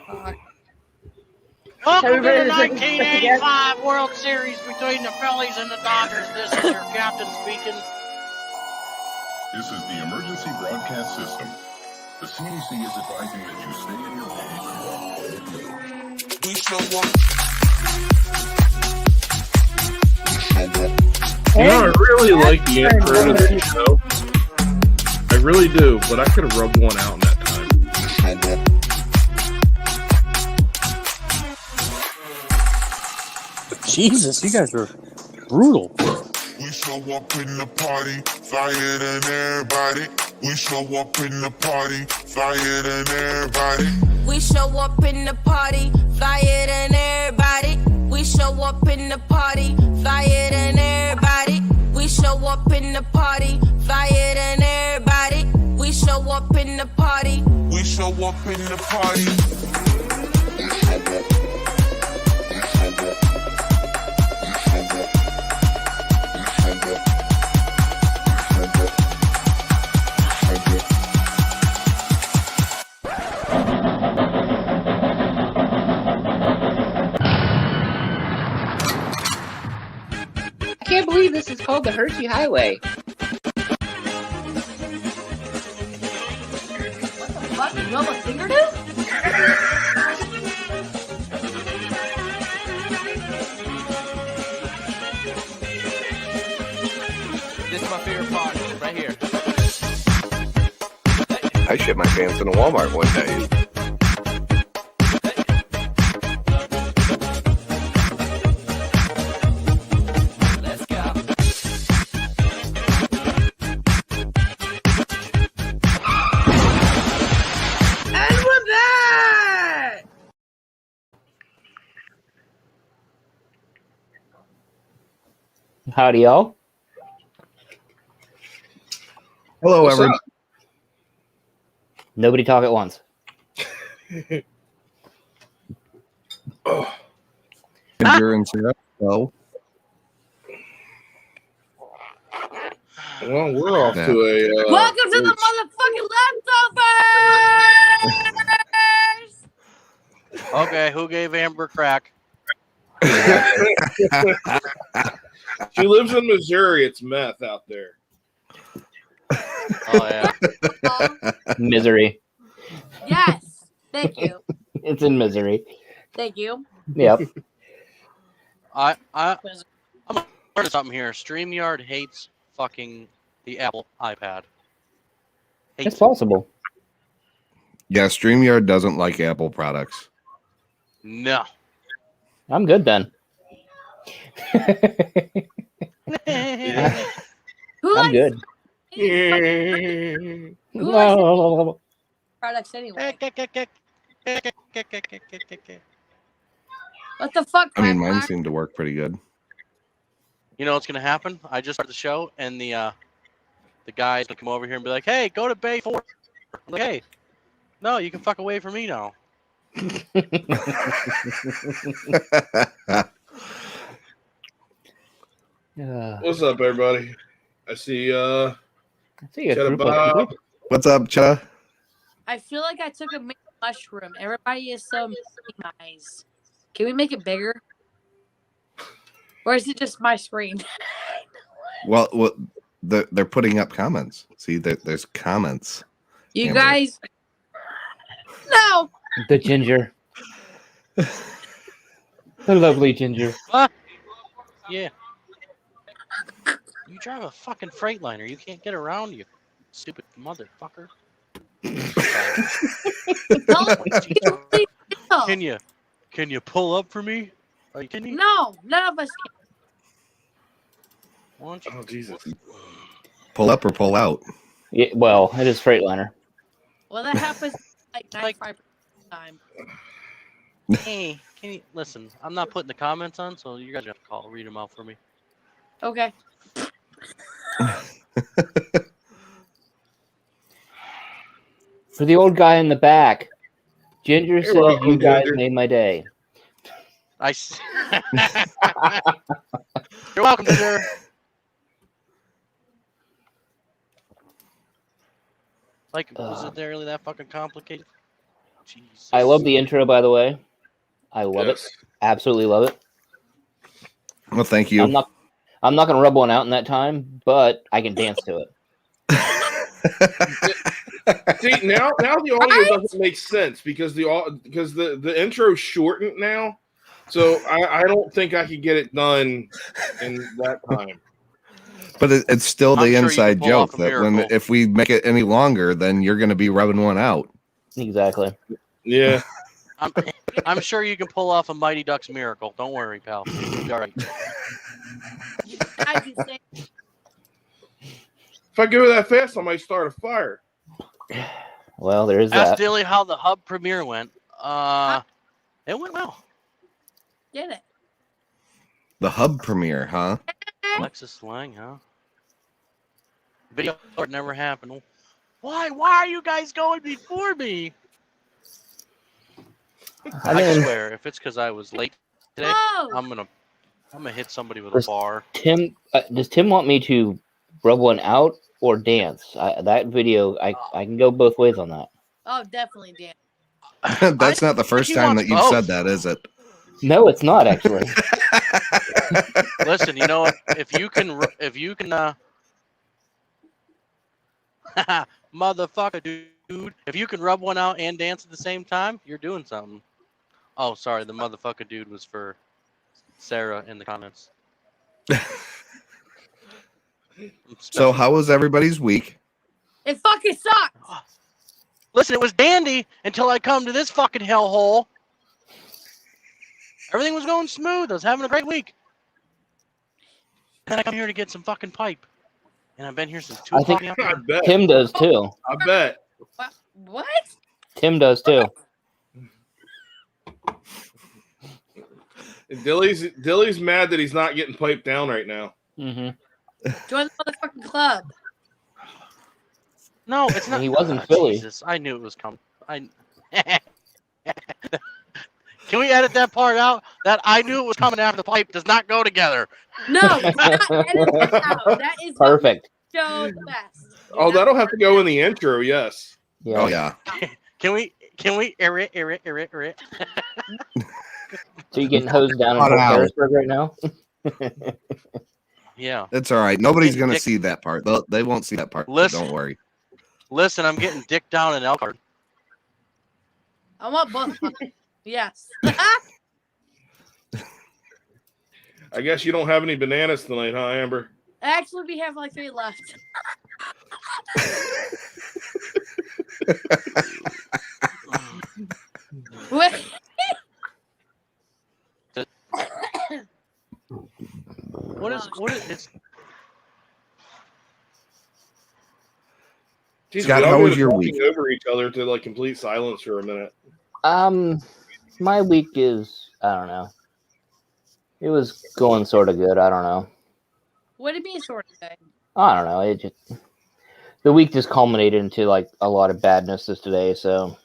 Welcome to the 1985 World Series between the Phillies and the Dodgers. This is your captain speaking. This is the emergency broadcast system. The CDC is advising that you stay in your homes. We show up. You know, I really like the intro to this show. I really do, but I could have rubbed one out in that time. Jesus, you guys are brutal. We show up in the party, flyer than everybody. We show up in the party, flyer than everybody. We show up in the party, flyer than everybody. We show up in the party, flyer than everybody. We show up in the party, flyer than everybody. We show up in the party. We show up in the party. I can't believe this is called the Hershey Highway. What the fuck? You have a fingernail? This is my favorite part, right here. I shit my pants in a Walmart one day. Let's go. And with that, howdy, y'all. Hello, What's everybody. up? Nobody talk at once. Endurance here. So, Well, we're off to a. Welcome to the motherfucking Leftoverz! Okay, who gave Amber crack? She lives in Missouri. It's meth out there. Oh, yeah. Misery. Yes, thank you. It's in misery. Thank you. Yep. I'm gonna learn something here. StreamYard hates fucking the Apple iPad. It's Hates it. possible. yeah, StreamYard doesn't like Apple products. No. I'm good then. Who I'm likes good. Who likes No. products anyway? You What the fuck? I mean, Crap mine Rock? seemed to work pretty good. know what's gonna happen? I just started the show, and the guy's gonna come over here and be like, "Hey, go to Bay 4." I'm like, "Hey, no, you can fuck away from me now." What's up, everybody? I see. See a Cheddar group of Bob. people. What's up, Cha? I feel like I took a mini mushroom. Everybody is so minimized. Can we make it bigger? Or is it just my screen? Well, they're putting up comments. See, there's comments. You Amber. guys. No! The ginger. The lovely ginger. Yeah. You drive a fucking Freightliner. You can't get around, you stupid motherfucker. Can you pull up for me? Are you kidding me? No, none of us can. Why don't you? Oh Jesus! Pull up or pull out? Yeah, well, it is Freightliner. Well, that happens like 95% of the time. Hey, can you listen? I'm not putting the comments on, so you guys have to read them out for me. Okay. For the old guy in the back, Ginger You're said welcome, you guys Ginger. made my day. You're welcome, sir. Like, was it really that fucking complicated? Jesus. I love the intro, by the way. I love it. Absolutely love it. Well, thank you. I'm not going to rub one out in that time, but I can dance to it. See, now the audio doesn't make sense because the intro's shortened now, so I don't think I could get it done in that time. But it's still the I'm sure you can inside pull off joke a that miracle. if we make it any longer, then you're going to be rubbing one out. Exactly. Yeah. I'm sure you can pull off a Mighty Ducks miracle. Don't worry, pal. You'll be all right. I can say If I go that fast, I might start a fire. Well, there is Ask that. Dilly how the hub premiere went. It went well. did it. The hub premiere, huh? Alexis Lang, huh? Video art never happened. Why? Why are you guys going before me? I swear, if it's because I was late today, Oh, I'm gonna hit somebody with a bar. Tim, does Tim want me to rub one out or dance? That video, I can go both ways on that. oh, definitely, Dan. That's not the first he time wants that you've both. said that, is it? No, it's not actually. Listen, you know what? If you can, motherfucker, dude. If you can rub one out and dance at the same time, you're doing something. Oh, sorry, the motherfucker dude was for Sarah in the comments. So, how was everybody's week? It fucking sucks. Listen, it was dandy until I come to this fucking hellhole. Everything was going smooth. I was having a great week. Then I come here to get some fucking pipe. And I've been here since 2 I think- o'clock. I bet. Tim does too. I bet. What? Tim does too. And Dilly's mad that he's not getting piped down right now. Mm-hmm. Join the motherfucking club. No, it's not. He was in Philly. Jesus, I knew it was coming. Can we edit that part out? That I knew it was coming after the pipe does not go together. No, do not edit that out. That is Perfect. so the best. Do Oh, not- that'll have to go in the intro, yes. Yeah. Oh, yeah. Can we air it? So you getting hosed down in Cut Fort out. Harrisburg right now? Yeah. It's all right. Nobody's Getting going to dick- see that part. They won't see that part. So Listen. don't worry. Listen, I'm getting dick down in Elkhart. I want both. of them. Yes. I guess you don't have any bananas tonight, huh, Amber? Actually, we have like 3 left. Wait. What is it's Jeez, Scott, we all how go was to your talking week? over each other to like complete silence for a minute. My week is, I don't know. It was going sort of good. I don't know. What do you mean, sort of thing? I don't know. It just the week just culminated into like a lot of badness this today. So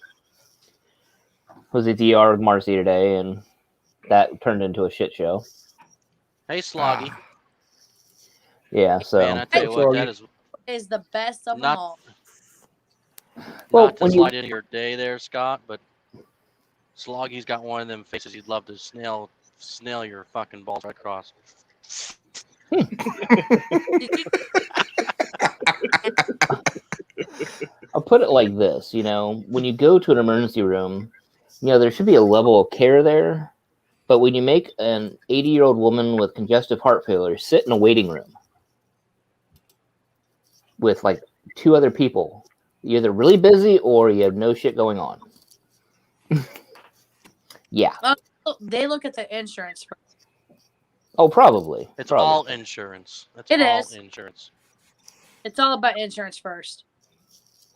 was at DR with Marcy today, and that turned into a shit show. hey Sloggy. Yeah. So Man, I tell you what, that Is the best of them Not- all. Well, not to when you- slide into your day there, Scott, but Sloggy's got one of them faces he'd love to snail your fucking balls right across. Did you- I'll put it like this, when you go to an emergency room, there should be a level of care there. But when you make an 80-year-old woman with congestive heart failure sit in a waiting room with like 2 other people, you're either really busy or you have no shit going on. Yeah. They look at the insurance. Oh, probably. It's Probably. all insurance. It all is. insurance. It's all about insurance first.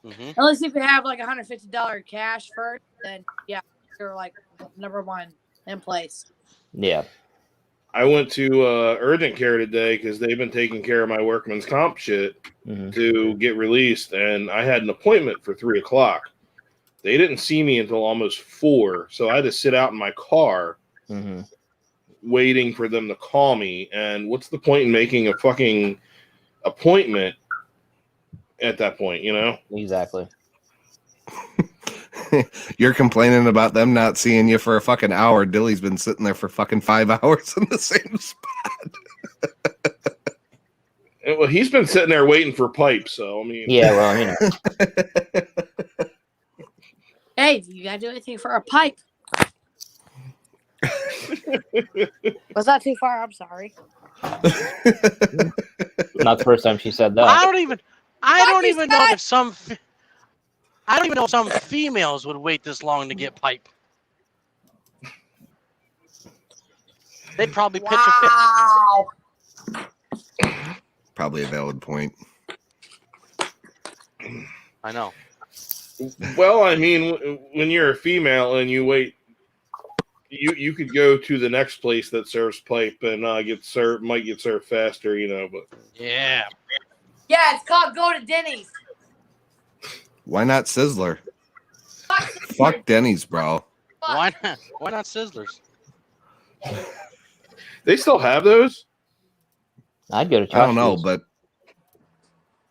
Mm-hmm. Unless if you have like $150 cash first, then yeah, you're like number 1 in place. Yeah. I went to urgent care today because they've been taking care of my workman's comp shit Mm-hmm. to get released, and I had an appointment for 3 o'clock. They didn't see me until almost 4, so I had to sit out in my car Mm-hmm. waiting for them to call me. And what's the point in making a fucking appointment at that point, Exactly. You're complaining about them not seeing you for a fucking hour. Dilly's been sitting there for fucking 5 hours in the same spot. Well, he's been sitting there waiting for pipe, so I mean. Yeah, well, you know. Hey, you gotta do anything for a pipe? Was that too far? I'm sorry. Not the first time she said that. I don't even know if some females would wait this long to get pipe. They'd probably pitch a fit. Probably a valid point. I know. Well, I mean, when you're a female and you wait, you could go to the next place that serves pipe and might get served faster, you know. But Yeah. Yeah, it's called Go to Denny's. Why not Sizzler? Fuck Denny's, bro. Why not? Why not Sizzlers? they still have those. I'd go to I don't know, Josh's. but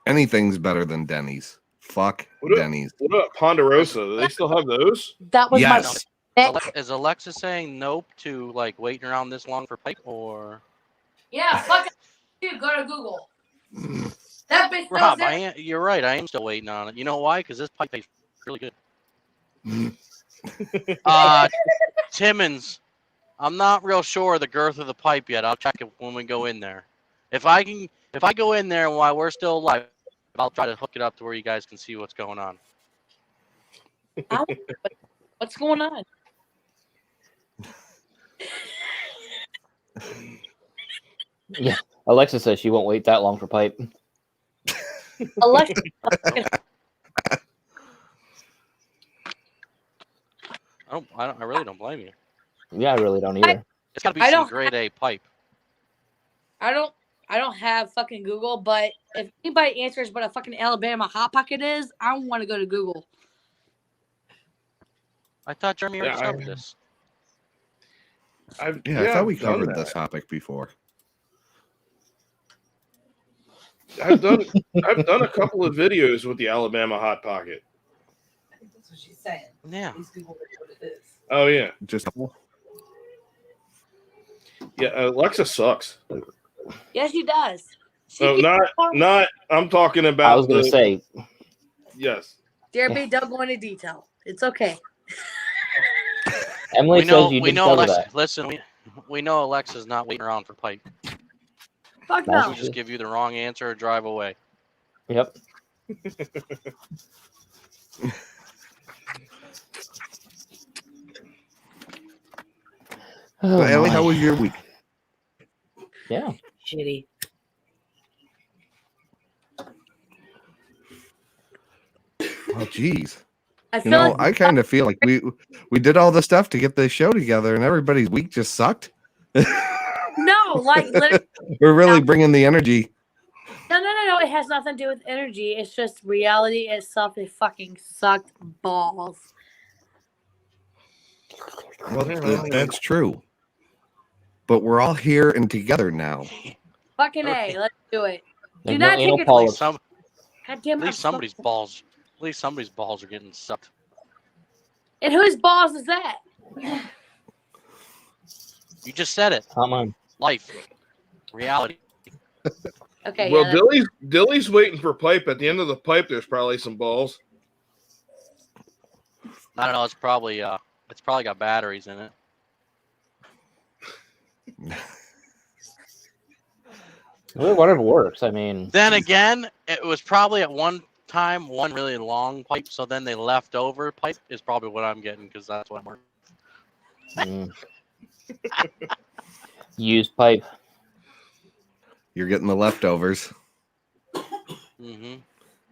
anything's better than Denny's. Fuck What Denny's. What about Ponderosa? Do they still have those? That was Yes. my Is Alexa saying nope to like waiting around this long for pipe, or? Yeah, fuck it. Dude, go to Google. That bitch knows Rob, everything. you're right. I am still waiting on it. You know why? Because this pipe tastes really good. Timmons, I'm not real sure of the girth of the pipe yet. I'll check it when we go in there. If I go in there while we're still alive, I'll try to hook it up to where you guys can see what's going on. What's going on? Yeah, Alexa says she won't wait that long for pipe. Alexa. I really don't blame you. Yeah, I really don't either. It's got to be I some don't- grade A pipe. I don't have fucking Google, but if anybody answers what a fucking Alabama Hot Pocket is, I want to go to Google. I thought Jeremy already Yeah, covered this. I thought we I've done covered that. this topic before. I've done a couple of videos with the Alabama Hot Pocket. I think that's what she's saying. Yeah. These people know what it is. Oh yeah, Just yeah. Alexa sucks. Yes, she does. She No, keeps- not. I'm talking about. I was going to say, yes. Jeremy, don't go into detail. It's okay. Emily We know. says you We didn't know. tell her Alexa. that. Listen. We know Alexa's not waiting around for pipe. Fuck That's no. She'll just give you the wrong answer or drive away. Yep. So, Ellie, how was your week? Yeah. Shitty. Oh, geez. I You feel know, like I kind of feel like we did all the stuff to get this show together, and everybody's week just sucked. no, like literally, We're really bringing the energy. no. It has nothing to do with energy. It's just reality itself. It fucking sucked balls. Well, that's true. But we're all here and together now. Fucking A, let's do it. There's Do no not anal take it. polyps. Some, God damn at it. least somebody's balls. At least somebody's balls are getting sucked. And whose balls is that? You just said it. Come on. Life, reality. Okay. Well, yeah, Dilly's waiting for pipe. At the end of the pipe, there's probably some balls. I don't know. It's probably got batteries in it. Well, whatever works. I mean, Then again, it was probably at one time one really long pipe. So then they left over pipe is probably what I'm getting because that's what I'm working. used pipe. You're getting the leftovers. Mm-hmm.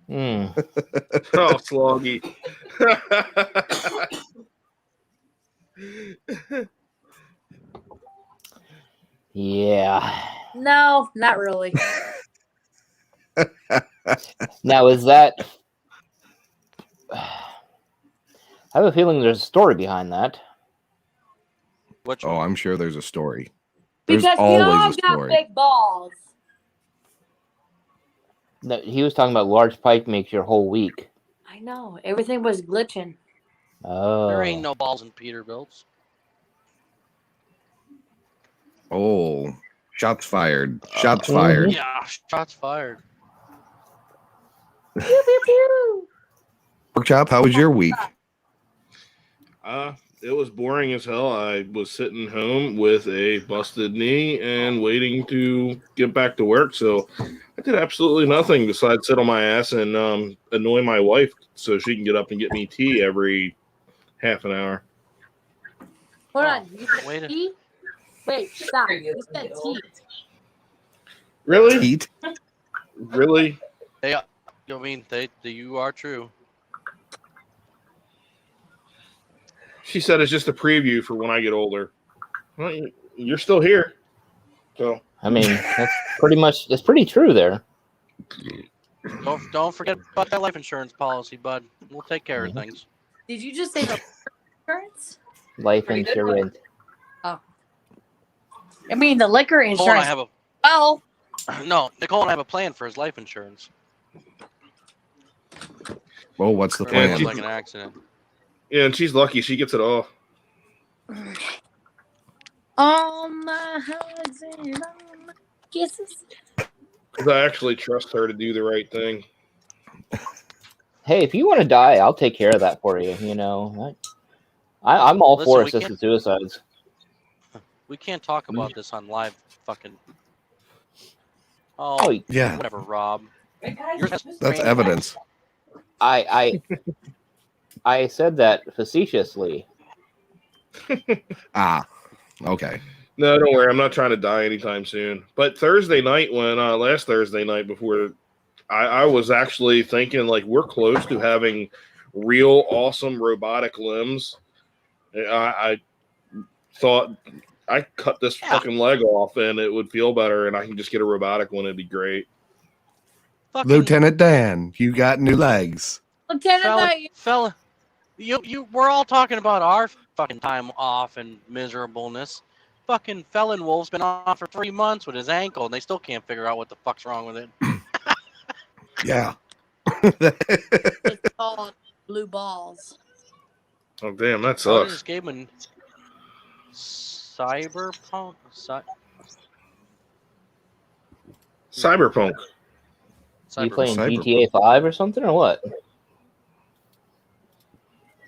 Mm. Oh, Sloggy. Yeah. no, not really. Now, is that? I have a feeling there's a story behind that. Which Oh, one? I'm sure there's a story. There's Because we all always a got story. big balls. No, he was talking about large pipe makes your whole week. I know. Everything was glitching. Oh. There ain't no balls in Peterbilt's. Oh, shots fired. Shots fired. Yeah, shots fired. Pork chop, how was your week? It was boring as hell. I was sitting home with a busted knee and waiting to get back to work. So I did absolutely nothing besides sit on my ass and annoy my wife so she can get up and get me tea every half an hour. Hold on. You said Wait a- tea? Wait, stop. You said tea. Really? Heat? Really? You are true. She said it's just a preview for when I get older. Well, you're still here. So I mean, that's pretty true there. Don't forget about that life insurance policy, bud. We'll take care of things. Did you just say the insurance? Life Pretty good insurance. Oh. I mean, the liquor Nicole and I insurance. have Oh. no. Nicole and I have a plan for his life insurance. Well, what's the For if it was plan? like an accident. yeah, and she's lucky she gets it all. All my hugs and all my kisses. Because I actually trust her to do the right thing. Hey, if you want to die, I'll take care of that for you. You know, I'm all Listen, for we assisted suicides. We can't talk about this on live fucking. Oh, Oh, Yeah, whatever, Rob. Wait, guys, Yours this has- is that's great. evidence. I said that facetiously. Ah, okay. No, don't worry. I'm not trying to die anytime soon. But Thursday night, last Thursday night before, I was actually thinking like we're close to having real awesome robotic limbs. I thought I cut this fucking leg off and it would feel better, and I can just get a robotic one. It'd be great. Fucking Lieutenant Dan, you got new legs. Lieutenant, fella, we're all talking about our fucking time off and miserableness. Fucking Felon Wolf's been off for 3 months with his ankle, and they still can't figure out what the fuck's wrong with it. Yeah. it's called blue balls. Oh damn, that So I sucks. just gave him Cyberpunk. Cyberpunk. You playing Cyberpunk. GTA 5 or something or what?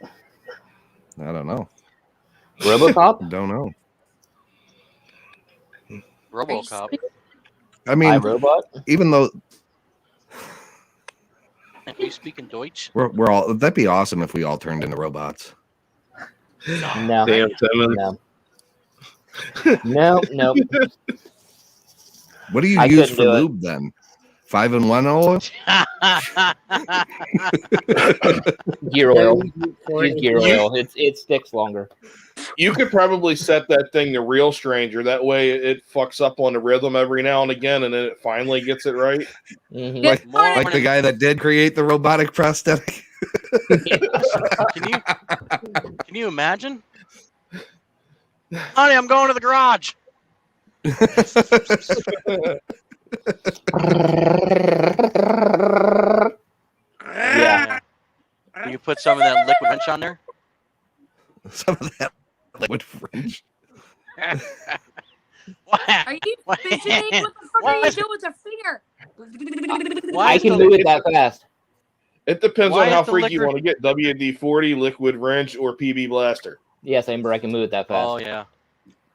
I don't know. RoboCop? Don't know. RoboCop. I mean, iRobot? even though Are you speaking Deutsch? we're all, that'd be awesome if we all turned into robots. No. Damn, Timon. No. No. What do you I use couldn't for do it. lube then? 5-in-1 oil? Gear oil. Use gear oil. It sticks longer. You could probably set that thing to Real Stranger. That way it fucks up on the rhythm every now and again, and then it finally gets it right. Mhm. Like, More like when the guy that did create the robotic prosthetic. Can you imagine? Honey, I'm going to the garage. Yeah. You put some of that liquid wrench on there. Some of that liquid fringe. Are you fidgeting? What the fuck are you doing with your finger? Why I is can the- move it that fast. It depends Why on is how the freaky you liquor- want to get. WD-40, liquid wrench, or PB blaster. Yes, Amber, I can move it that fast. Oh yeah.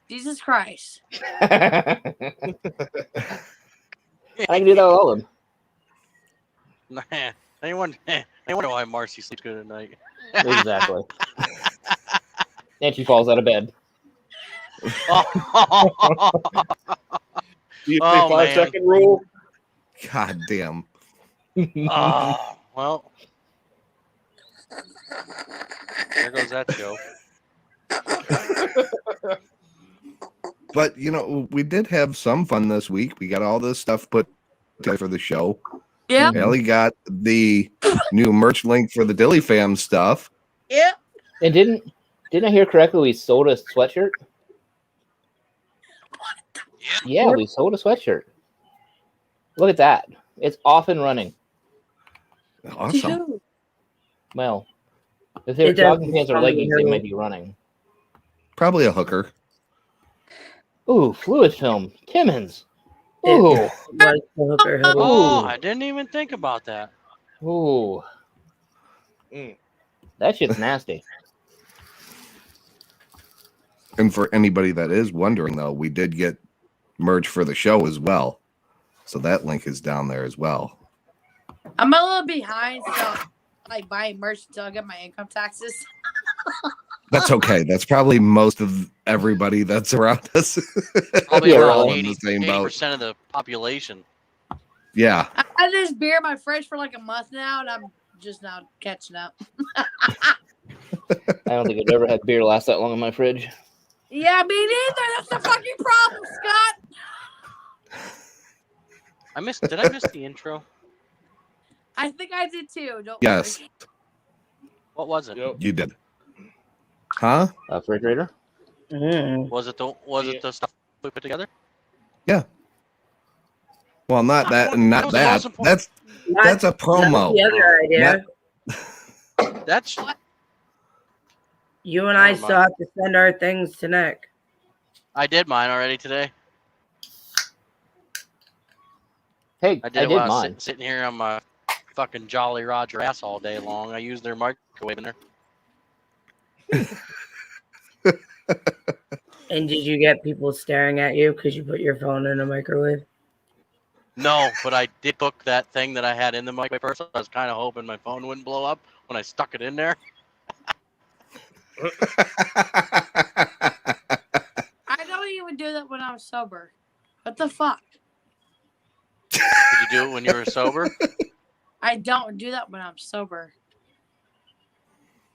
Jesus Christ. I can do that with all of them. Anyone wonder why Marcy sleeps good at night? Exactly. And she falls out of bed. Do you Oh, say man. 5-second rule? God damn. Oh, well. There goes that show. But you know, we did have some fun this week. We got all this stuff put together for the show. Yeah. Ellie got the new merch link for the Dilly Fam stuff. Yeah. And didn't I hear correctly? We sold a sweatshirt. Yeah, we sold a sweatshirt. Look at that! It's off and running. Awesome. Well, If they're It doesn't jogging pants or sound like leggings, they her- might be running. Probably a hooker. Ooh, fluid film. Timmons. It Ooh. was the hooker hoodie. Oh, Ooh. I didn't even think about that. Ooh. Mm. That shit's nasty. And for anybody that is wondering, though, we did get merch for the show as well. So that link is down there as well. I'm a little behind, so like buying merch until I get my income taxes. That's okay. That's probably most of everybody that's around us. Probably Yeah, We're around all in the same boat. 80% of the population. Yeah. I had this beer in my fridge for like a month now, and I'm just now catching up. I don't think I've ever had beer last that long in my fridge. Yeah, me neither. That's the fucking problem, Scott. Did I miss the intro? I think I did too. Don't Yes, worry. What was it? Yep. you did. Huh? Refrigerator? Mm. Was it the stuff we put together? Well, not that and not That was the that. most important. That's a promo. The other idea. That's You and I Never still have to send our things to Nick. I did mine already today. Hey, I I did it did while I was mine. sitting here on my fucking Jolly Roger ass all day long. I used their microwave in there. And did you get people staring at you because you put your phone in a microwave? No, but I did cook that thing that I had in the microwave first. I was kind of hoping my phone wouldn't blow up when I stuck it in there. I don't even do that when I'm sober. What the fuck? Did you do it when you were sober? I don't do that when I'm sober.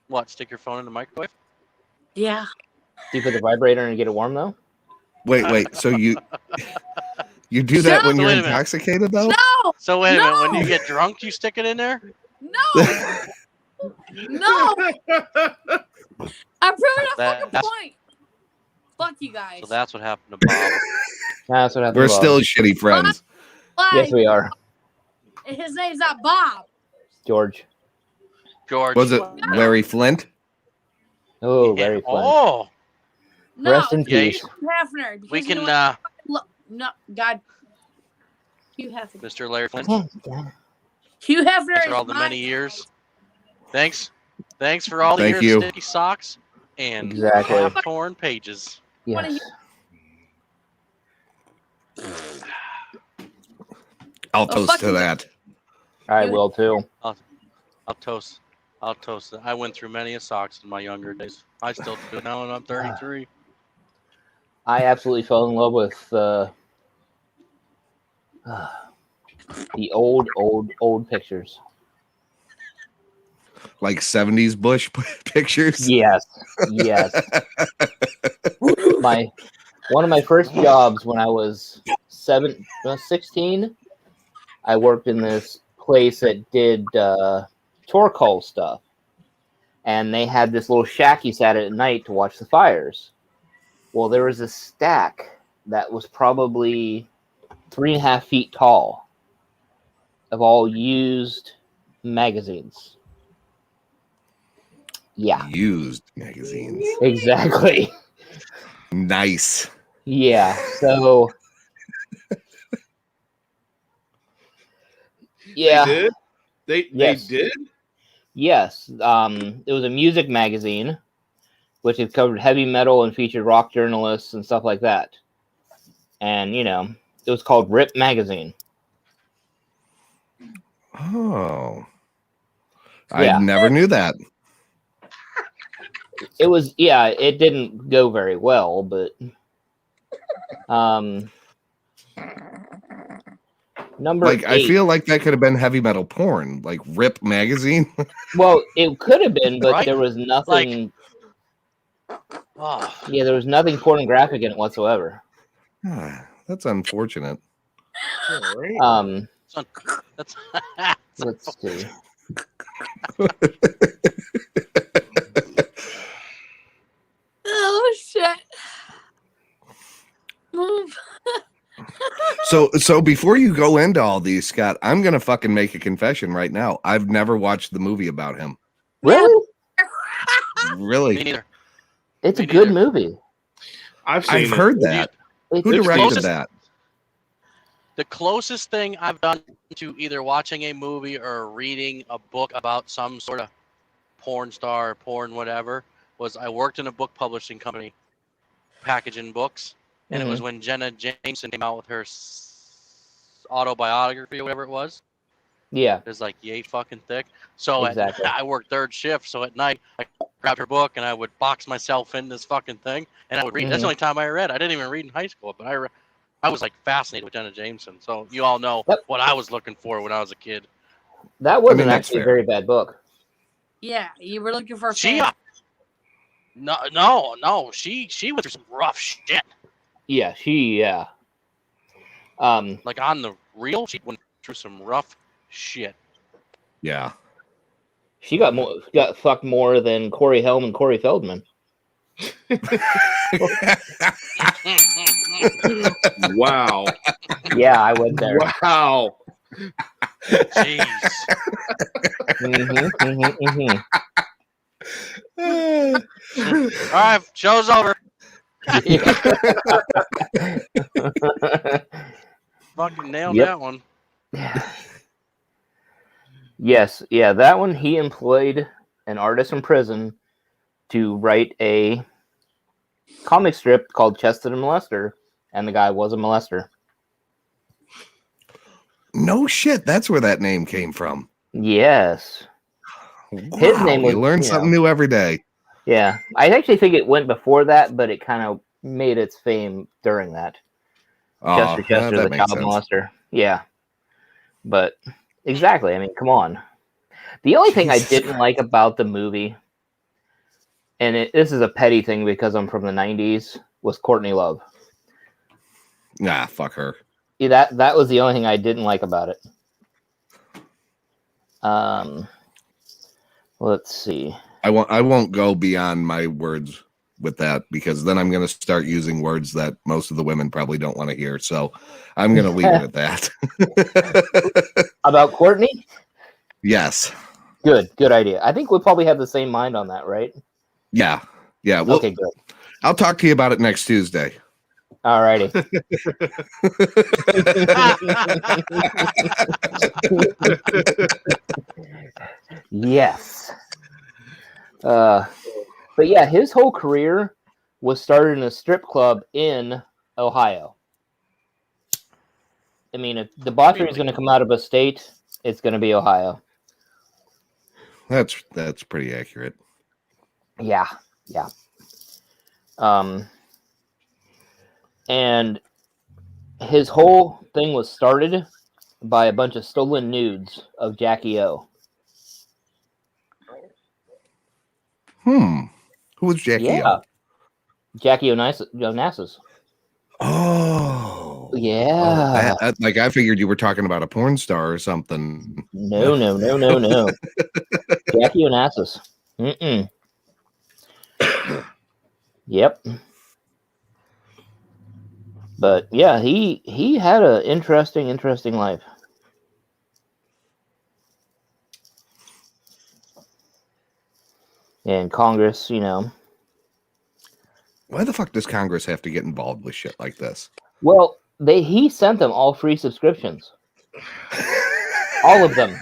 What? Stick your phone in the microwave? Yeah. Do you put the vibrator and get it warm though? Wait. So you do that when So you're wait a minute. intoxicated, though? No! So wait a minute. When you No! get drunk, you stick it in there? No! No! I'm proving a fucking That's- point. Fuck you guys. So that's what happened to Bob. That's what happened. We're to Bob. still shitty friends. Like, Yes, we are. his name's not Bob. George. George. Was it Larry Flint? Oh, Yeah. very fun. Oh, No, Rest in Yeah, peace. Hugh Hefner. Because we you can, know what? Look, no, God. Hugh Hefner. Mr. Larry Flint. Hugh Hefner Thanks is for all the my many years. Thanks for all the Thank years you. of sticky socks and Exactly. half-torn pages. Yes. I'll Oh, toast fuck to you. that. I will too. I'll toast it. I went through many a socks in my younger days. I still do it now, and I'm 33. I absolutely fell in love with the old pictures. Like 70s Bush pictures. Yes. One of my first jobs when I was 16, I worked in this place that did tour call stuff, and they had this little shack you sat at night to watch the fires. Well, there was a stack that was probably 3.5 feet tall of all used magazines. Yeah, Used magazines. exactly. Nice. Yeah, so yeah, They did? Yes. They did? yes. It was a music magazine, which had covered heavy metal and featured rock journalists and stuff like that. And it was called Rip Magazine. Oh. Yeah. I never knew that. It was, yeah, it didn't go very well, but number Like, I 8. feel like that could have been heavy metal porn, like Rip magazine. Well, it could have been, but Right? there was nothing. Oh, Yeah, there was nothing pornographic in it whatsoever. Ah, that's unfortunate. Yeah, right? that's Let's see. Oh shit. Move. So before you go into all these, Scott, I'm gonna fucking make a confession right now. I've never watched the movie about him. Really? Really? Me neither. It's Me a good neither. movie. I've seen I've it. heard that. It's Who the directed closest- that? The closest thing I've done to either watching a movie or reading a book about some sort of porn star, porn whatever, was I worked in a book publishing company, packaging books, and it was when Jenna Jameson came out with her autobiography or whatever it was. Yeah. It was like yay fucking thick. So Exactly. I worked third shift, so at night I grabbed her book and I would box myself in this fucking thing and I would read. That's the only time I read. I didn't even read in high school, but I was like fascinated with Jenna Jameson. So you all know what I was looking for when I was a kid. That wasn't that's actually a fair. very bad book. Yeah, you were looking for a She fan. no. She went through some rough shit. Yeah, yeah. Like on the real, she went through some rough shit. Yeah. She got fucked more than Corey Helm and Corey Feldman. Wow. Yeah, I went there. Wow. Jeez. All right, show's over. Fucking nailed that one. Yes, yeah, that one he employed an artist in prison to write a comic strip called Chester the Molester, and the guy was a molester. No shit. That's where that name came from. Yes. His name was. You learn something new every day. Yeah, I actually think it went before that, but it kind of made its fame during that. Chester, that the makes child sense. molester. Yeah, but exactly. I mean, come on. The only thing I didn't like about the movie, and this is a petty thing because I'm from the '90s, was Courtney Love. Nah, fuck her. Yeah, that was the only thing I didn't like about it. Let's see. I won't go beyond my words with that because then I'm going to start using words that most of the women probably don't want to hear. So I'm going to leave it at that. About Courtney? Yes. Good idea. I think we probably have the same mind on that, right? Yeah. Well, okay, good. I'll talk to you about it next Tuesday. All righty. Yes. But yeah, his whole career was started in a strip club in Ohio. I mean, if debauchery is going to come out of a state, it's going to be Ohio. That's pretty accurate. Yeah. And his whole thing was started by a bunch of stolen nudes of Jackie O. Who was Jackie O? Jackie Onassis. Oh. Yeah. Like I figured you were talking about a porn star or something. No. Jackie Onassis. Yep. But yeah, he had an interesting life. And Congress, Why the fuck does Congress have to get involved with shit like this? Well, he sent them all free subscriptions. All of them.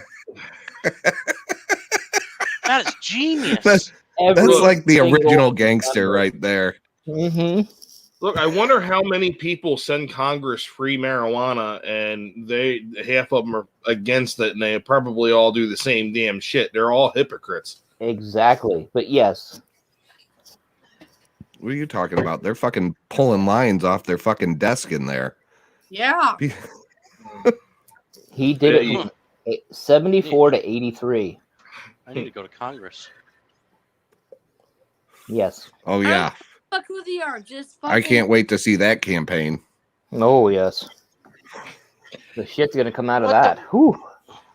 That is genius. That's like the original gangster right there. Mm-hmm. Look, I wonder how many people send Congress free marijuana, and half of them are against it, and they probably all do the same damn shit. They're all hypocrites. Exactly, but yes. What are you talking about? They're fucking pulling lines off their fucking desk in there. Yeah. He did it from 74 to 83. I need to go to Congress. Yes. Oh yeah. Fuck who they are. Just fucking... I can't wait to see that campaign. Oh yes. The shit's gonna come out of that. Whew.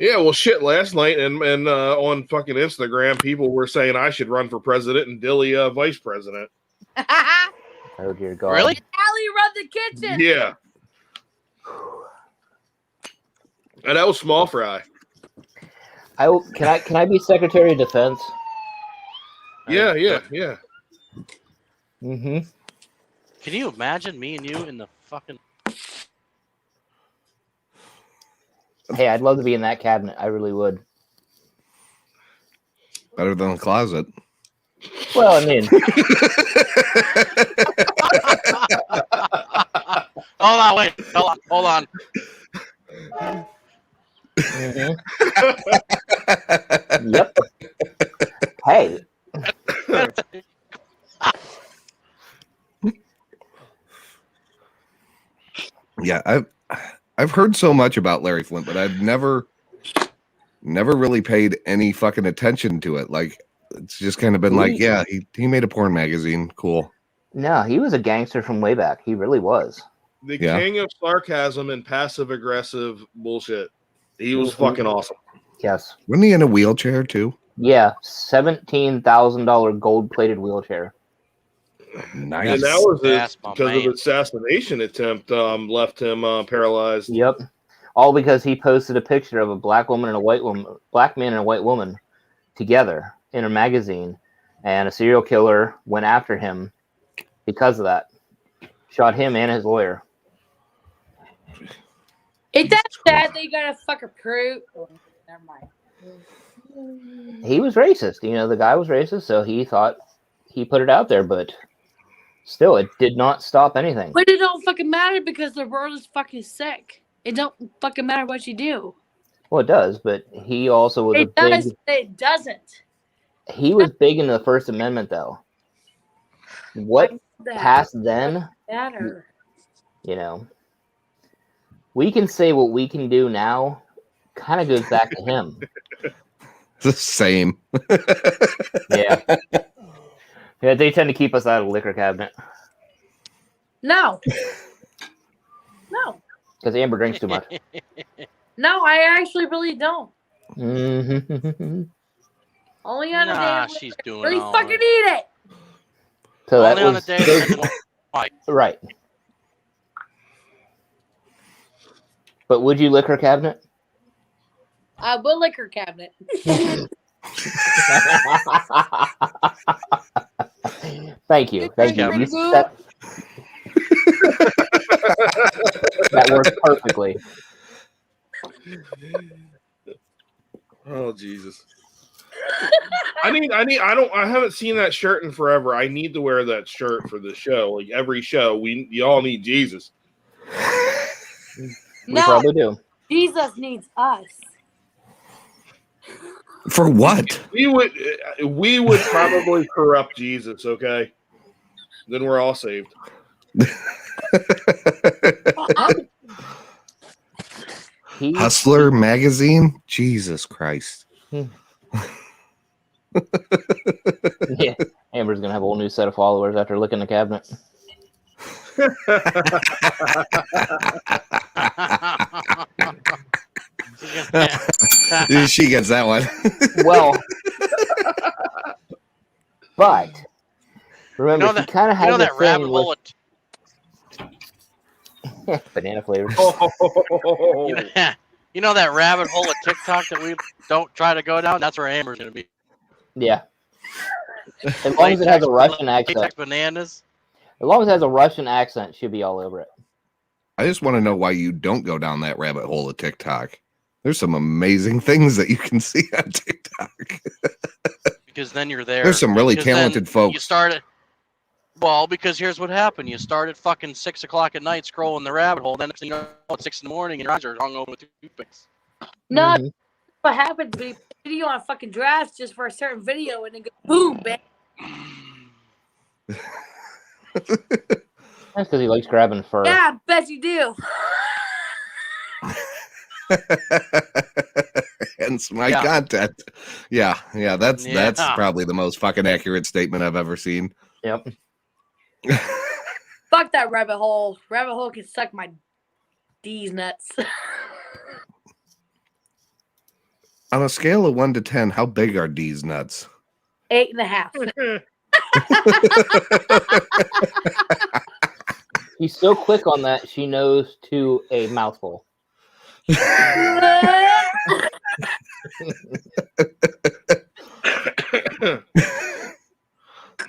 Yeah, well, shit. Last night and on fucking Instagram, people were saying I should run for president and Dilly vice president. Oh dear God. Really? Allie, run the kitchen. Yeah. And that was small fry. Can I be Secretary of Defense? Yeah. Mm-hmm. Can you imagine me and you in the fucking? Hey, I'd love to be in that cabinet. I really would. Better than a closet. Well, I mean, Hold on, wait, hold on. mhm. Yep. Hey, Yeah, I've heard so much about Larry Flint, but I've never really paid any fucking attention to it. Like, it's just kind of been like, yeah, he made a porn magazine. Cool. no, he was a gangster from way back. He really was. The Yeah. king of sarcasm and passive aggressive bullshit. He was fucking awesome. Yes. Wasn't he in a wheelchair too? Yeah, $17,000 gold-plated wheelchair. Nice. And that was That's my because of man. the assassination attempt left him paralyzed. Yep. All because he posted a picture of a black woman and a white woman, black man and a white woman together in a magazine, and a serial killer went after him because of that. Shot him and his lawyer. Ain't that sad that you gotta fucking prove? Oh, never mind. He was racist. You know, the guy was racist, so he thought he put it out there, but still, it did not stop anything. But it don't fucking matter because the world is fucking sick. It don't fucking matter what you do. Well, it does, but he also was It does. It doesn't. He was big in the First Amendment, though. What passed then, Matter. you know, we can say what we can do now kind of goes back to him. The same. Yeah. Yeah, they tend to keep us out of the liquor cabinet No. No. because Amber drinks too much. No, I actually really don't. Mm-hmm. Only on a Nah, day. she's doing Really all fucking right. eat it. So that Only on a was day. that I right. But would you liquor cabinet? I will liquor cabinet. Thank you. Thank you. Big boo. That works perfectly. Oh Jesus. I haven't seen that shirt in forever. I need to wear that shirt for the show. Like every show, you all need Jesus. We No, probably do. Jesus needs us. For what? We would probably corrupt Jesus, okay? Then we're all saved. Hustler magazine? Jesus Christ. Yeah. Amber's gonna have a whole new set of followers after looking the cabinet. She gets that one. Well, but remember, she kind of had that the rabbit thing hole. with banana flavors. You know that rabbit hole of TikTok that we don't try to go down? That's where Amber's going to be. Yeah. As long as it has a Russian accent. Latex bananas. As long as it has a Russian accent, she'll be all over it. I just want to know why you don't go down that rabbit hole of TikTok. There's some amazing things that you can see on TikTok. Because then you're there. There's some really Because then talented folks. You started. Well, because here's what happened. You start at fucking 6 o'clock at night scrolling the rabbit hole. Then you know it's 6 in the morning and your eyes are hung over with toothpicks. No, Mm-hmm. what happened? We video on fucking drafts just for a certain video, and then go boom, bang. That's because he likes grabbing fur. Yeah, I bet you do. Hence my Yeah. content. Yeah, that's Yeah. probably the most fucking accurate statement I've ever seen. Yep. Fuck that rabbit hole. Rabbit hole can suck my D's nuts. On a scale of 1 to 10, how big are D's nuts? 8.5. She's so quick on that, she knows to a mouthful.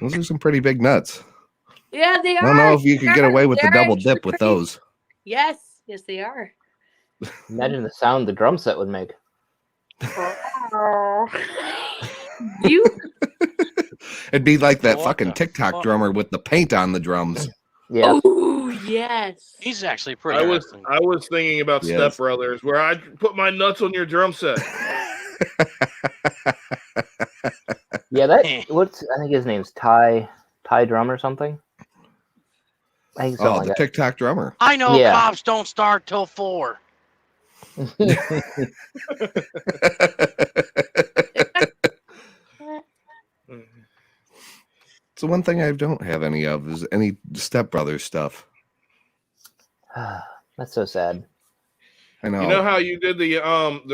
Those are some pretty big nuts. Yeah, they are. I don't know if you could get away with the They're double dip actually with pretty- those. Yes, they are. Imagine the sound the drum set would make. You It'd be like that What fucking the TikTok fuck? drummer with the paint on the drums. Yeah. Oh yes. He's actually pretty I was interesting. thinking about Yes. Step Brothers, where I put my nuts on your drum set. Yeah, that I think his name's Ty Drum or something. I think something Oh, like the TikTok drummer. I know Yeah. cops don't start till 4. that. So one thing I don't have any of is any Step Brothers stuff. That's so sad. I know. You know how you did the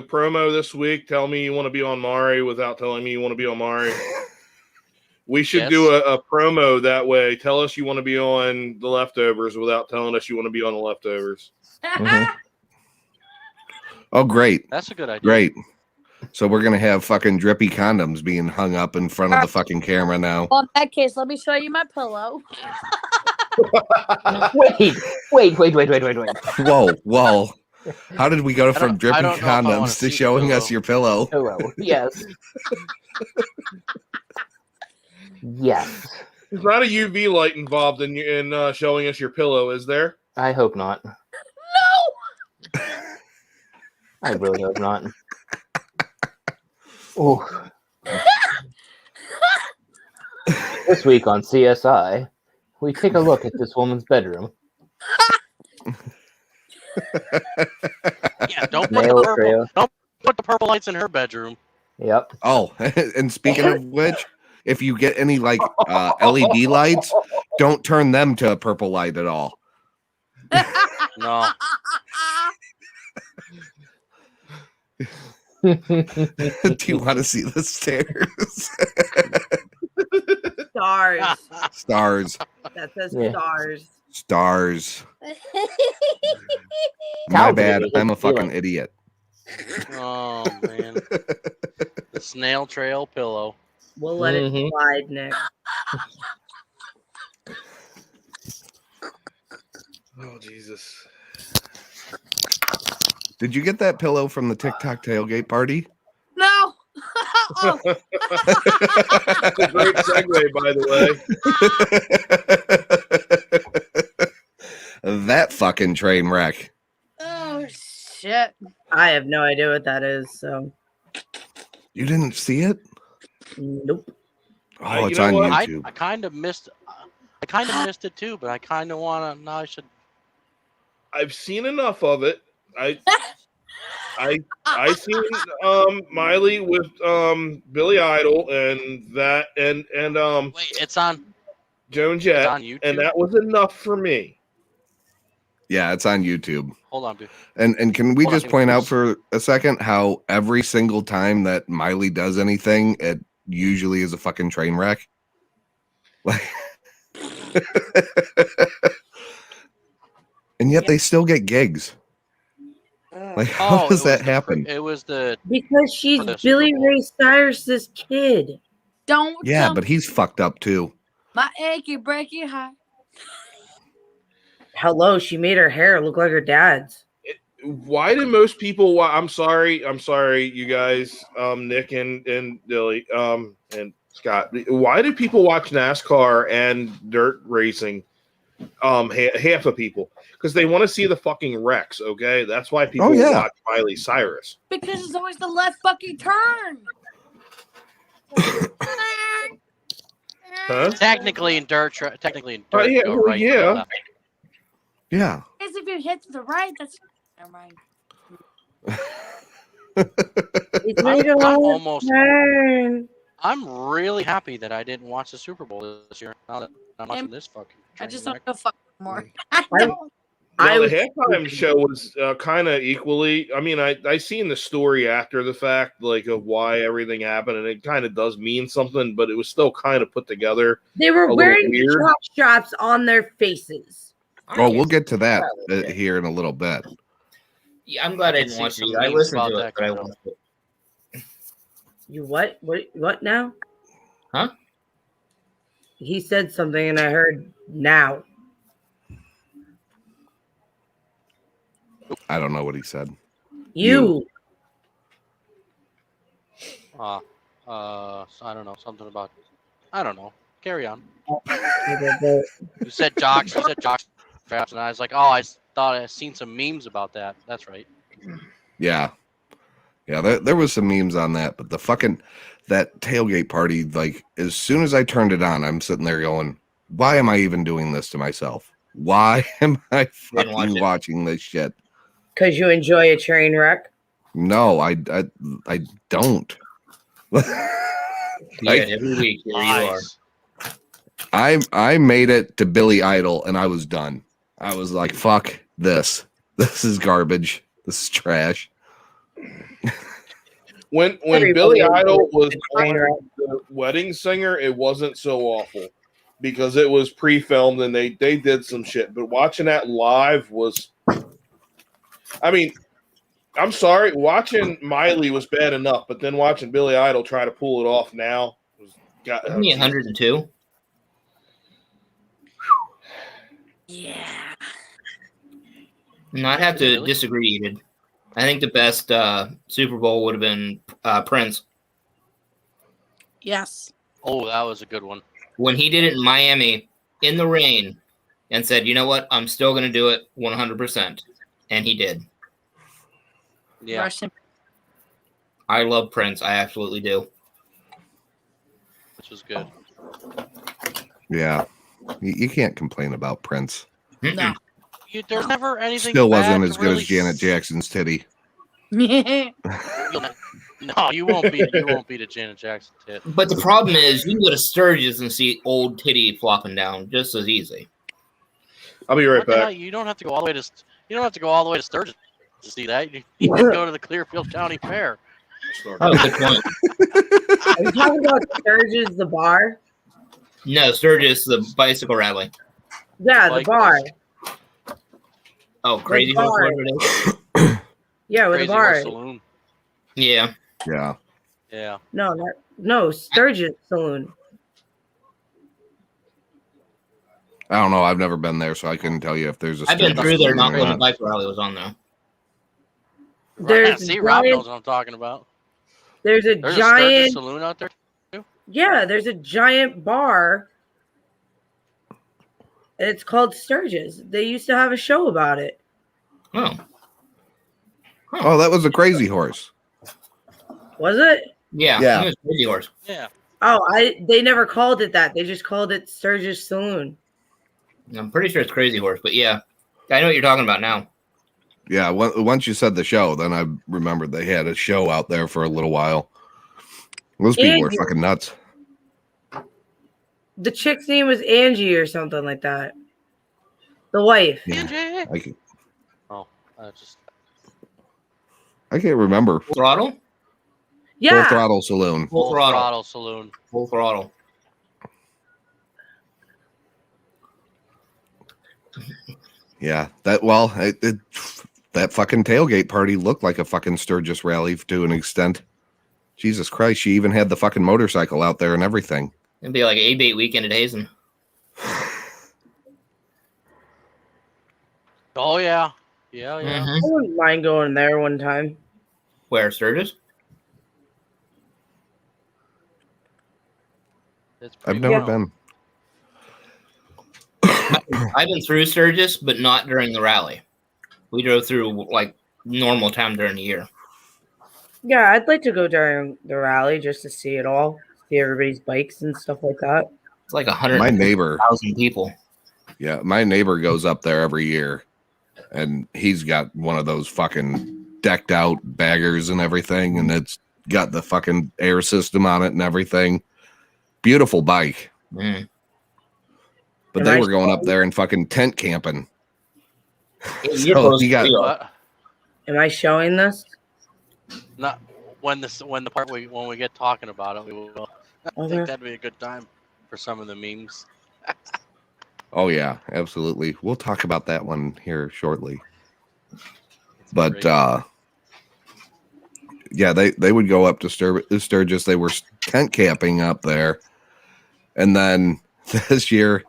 promo this week? Tell me you want to be on Mari without telling me you want to be on Mari. We should Yes. do a promo that way. Tell us you want to be on the Leftovers without telling us you want to be on the Leftovers. Mhm. Oh, great. That's a good idea. Great. So we're going to have fucking drippy condoms being hung up in front of the fucking camera now. Well, in that case, let me show you my pillow. Wait. Whoa. How did we go I from don't drippy know if I wanna condoms see to the showing us pillow. your pillow? Hello. Yes. Yes. There's not a UV light involved in showing us your pillow, is there? I hope not. No. I really hope not. Oh. This week on CSI, we take a look at this woman's bedroom. Yeah, don't Nail trail. put the purple lights in her bedroom. Yep. Oh, and speaking of which, if you get any like LED lights, don't turn them to a purple light at all. No. Do you want to see the stairs? Stars. Stars. That says Yeah. stars. Stars. My Talented bad. idiot. I'm a fucking idiot. Oh man. The snail trail pillow. We'll let it Mhm. slide, Nick. Oh, Jesus. Did you get that pillow from the TikTok tailgate party? No. Oh, That's a great segue, by the way. That fucking train wreck. oh shit. I have no idea what that is, so You didn't see it? nope. Oh, You it's know on what? YouTube. I kind of missed it too, but I kind of want to. Now I should. I've seen enough of it. I seen Miley with Billy Idol and that and Wait, it's on. Joan It's Jett, on YouTube. and that was enough for me. Yeah, it's on YouTube. Hold on, dude. And can we Hold on, just point out please. for a second how every single time that Miley does anything, it usually is a fucking train wreck? Like, and yet they still get gigs. Like, how does that happen? It was the Because she's For the Super Billy Bowl. Ray Cyrus's kid. Don't Yeah, tell but he's fucked up too. my achy breaky heart. Hello, she made her hair look like her dad's. Why do most people? I'm sorry, you guys, Nick and Dilly, and Scott. Why do people watch NASCAR and dirt racing? Half of people, because they want to see the fucking wrecks. Okay, that's why people watch Miley Cyrus. Because it's always the left fucking turn. Huh? technically in dirt. Technically in dirt. Yeah, go well, right, go yeah. left. Yeah. Because if you hit to the right, that's never mind. It's made a I'm left almost. turn. I'm really happy that I didn't watch the Super Bowl this year. Now that I'm watching this fucking. I just train don't wreck. know fuck more. I I- don't. Now, was- the halftime show was kind of equally. I mean, I seen the story after the fact, like of why everything happened, and it kind of does mean something, but it was still kind of put together. They were A little wearing weird. chop straps on their faces. Well, we'll get to that here in a little bit. Yeah, I'm glad I can didn't see watch some it. I memes listened about to it, that but I coming up. watched it. You what? What now? Huh? He said something, and I heard now. I don't know what he said. You. I don't know, something about. I don't know. Carry on. You said jocks. You said jocks traps, and I was like, oh, I thought I seen some memes about that. That's right. Yeah. There was some memes on that, but that tailgate party, like as soon as I turned it on, I'm sitting there going, why am I even doing this to myself? Why am I fucking watching this shit? Because you enjoy a train wreck. No, I don't. Every week here you are. I made it to Billy Idol and I was done. I was like, fuck this. This is garbage. This is trash. When Billy Idol was the wedding singer, it wasn't so awful because it was pre-filmed and they did some shit. But watching that live was, I mean, I'm sorry, watching Miley was bad enough, but then watching Billy Idol try to pull it off now was Isn't he 102? Yeah. No, I'd have to disagree, Edith. I think the best Super Bowl would have been Prince. Yes. Oh, that was a good one. When he did it in Miami in the rain and said, you know what, I'm still going to do it 100%. And he did. Yeah. I love Prince. I absolutely do. Which was good. Yeah. You can't complain about Prince. No. There's never anything. Still bad wasn't to as good really as Janet Jackson's titty. No, you won't beat a Janet Jackson tit. But the problem is, you can go to Sturgis and see old titty flopping down just as easy. I'll be right back. You don't have to go all the way to. You don't have to go all the way to Sturgis to see that. You can go to the Clearfield County Fair. Oh, good point. Are you talking about Sturgis, the bar? No, Sturgis, the bicycle rally. Yeah, the bar. Oh, Crazy Horse, whatever it is. Yeah, with the bar. Saloon. Yeah. Yeah. Yeah. No, Sturgis Saloon. I don't know. I've never been there, so I couldn't tell you if there's a. I've been through there, not or when the bike rally was on, though. There's See, Rob knows what I'm talking about. There's a Sturgis giant saloon out there too. Yeah, there's a giant bar. And it's called Sturgis. They used to have a show about it. Oh. Oh, that was a Crazy Horse. Was it? Yeah. Yeah. It was Crazy Horse. Yeah. Oh, they never called it that. They just called it Sturgis Saloon. I'm pretty sure it's Crazy Horse, but yeah. I know what you're talking about now. Yeah, once you said the show, then I remembered they had a show out there for a little while. Those people were fucking nuts. The chick's name was Angie or something like that. The wife. Yeah, Angie. I can't remember. Full Throttle? Yeah. Full Throttle Saloon. Full Throttle Saloon. Full Throttle. Yeah, that fucking tailgate party looked like a fucking Sturgis rally to an extent. Jesus Christ, she even had the fucking motorcycle out there and everything. It'd be like a bait weekend at Hazen. Oh yeah. Yeah. I wouldn't mind going there one time. Where, Sturgis? I've never been. I've been through Sturgis, but not during the rally. We drove through like normal time during the year. Yeah, I'd like to go during the rally just to see it all, see everybody's bikes and stuff like that. It's like My neighbor, 100,000 people. Yeah, my neighbor goes up there every year, and he's got one of those fucking decked out baggers and everything, and it's got the fucking air system on it and everything. Beautiful bike. Mm. But they were going up there and fucking tent camping. So he got. Am I showing this? Not when we get talking about it, we will. I think that'd be a good time for some of the memes. Oh yeah, absolutely. We'll talk about that one here shortly. But yeah, they would go up to Sturgis. They were tent camping up there, and then this year,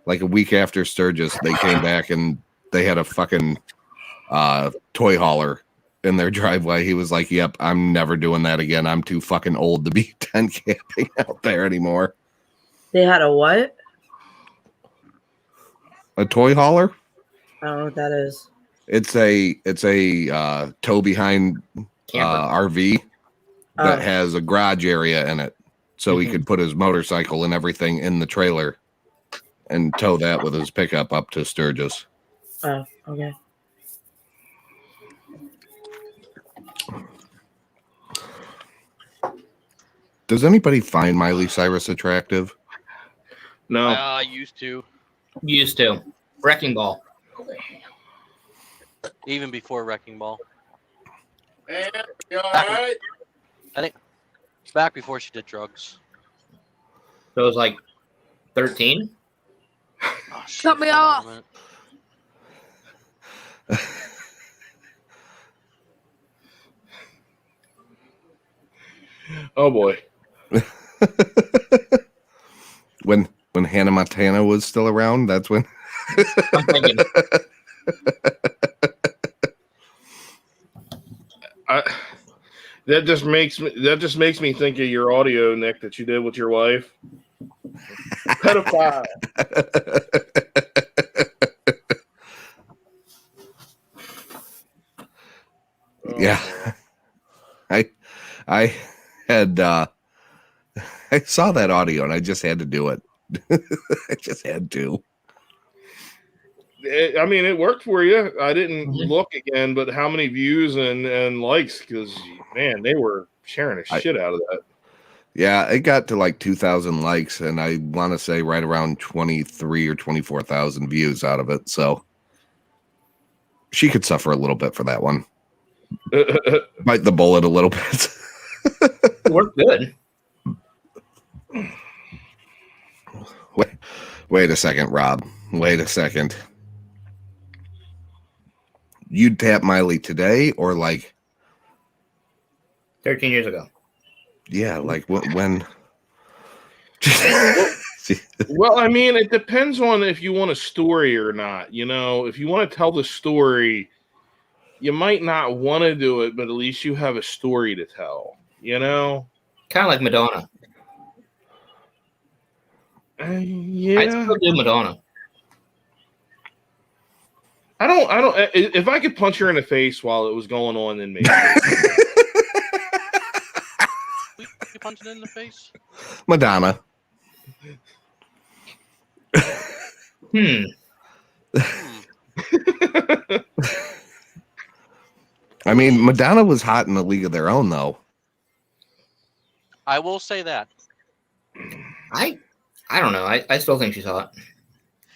like a week after Sturgis, they came back and they had a fucking toy hauler in their driveway. He was like, "Yep, I'm never doing that again. I'm too fucking old to be tent camping out there anymore." They had a what? A toy hauler? I don't know what that is. It's a tow behind RV that has a garage area in it, so he could put his motorcycle and everything in the trailer and tow that with his pickup up to Sturgis. Oh, okay. Does anybody find Miley Cyrus attractive? No. I used to. Used to. Wrecking Ball. Even before Wrecking Ball. Man, you all right? I think back before she did drugs. So it was like 13? Oh, shit, Cut me hold on a off. minute. Oh boy. When Hannah Montana was still around, that's when. I'm thinking. That just makes me think of your audio, Nick, that you did with your wife. Pedophile. Yeah. I had I saw that audio and I just had to do it. I just had to. I mean, it worked for you. I didn't look again, but how many views and likes? Because man, they were sharing the shit out of that. Yeah, it got to like 2,000 likes, and I want to say right around 23 or 24,000 views out of it. So she could suffer a little bit for that one. Bite the bullet a little bit. It worked good. Wait a second, Rob. Wait a second. You'd tap Miley today or like 13 years ago. Yeah, like when Well, I mean, it depends on if you want a story or not. You know, if you want to tell the story, you might not want to do it, but at least you have a story to tell. You know, kind of like Madonna. Yeah, I still do Madonna. I don't. If I could punch her in the face while it was going on, then maybe. You punching in the face? Madonna. I mean, Madonna was hot in a league of their own, though. I will say that. I don't know. I still think she's hot.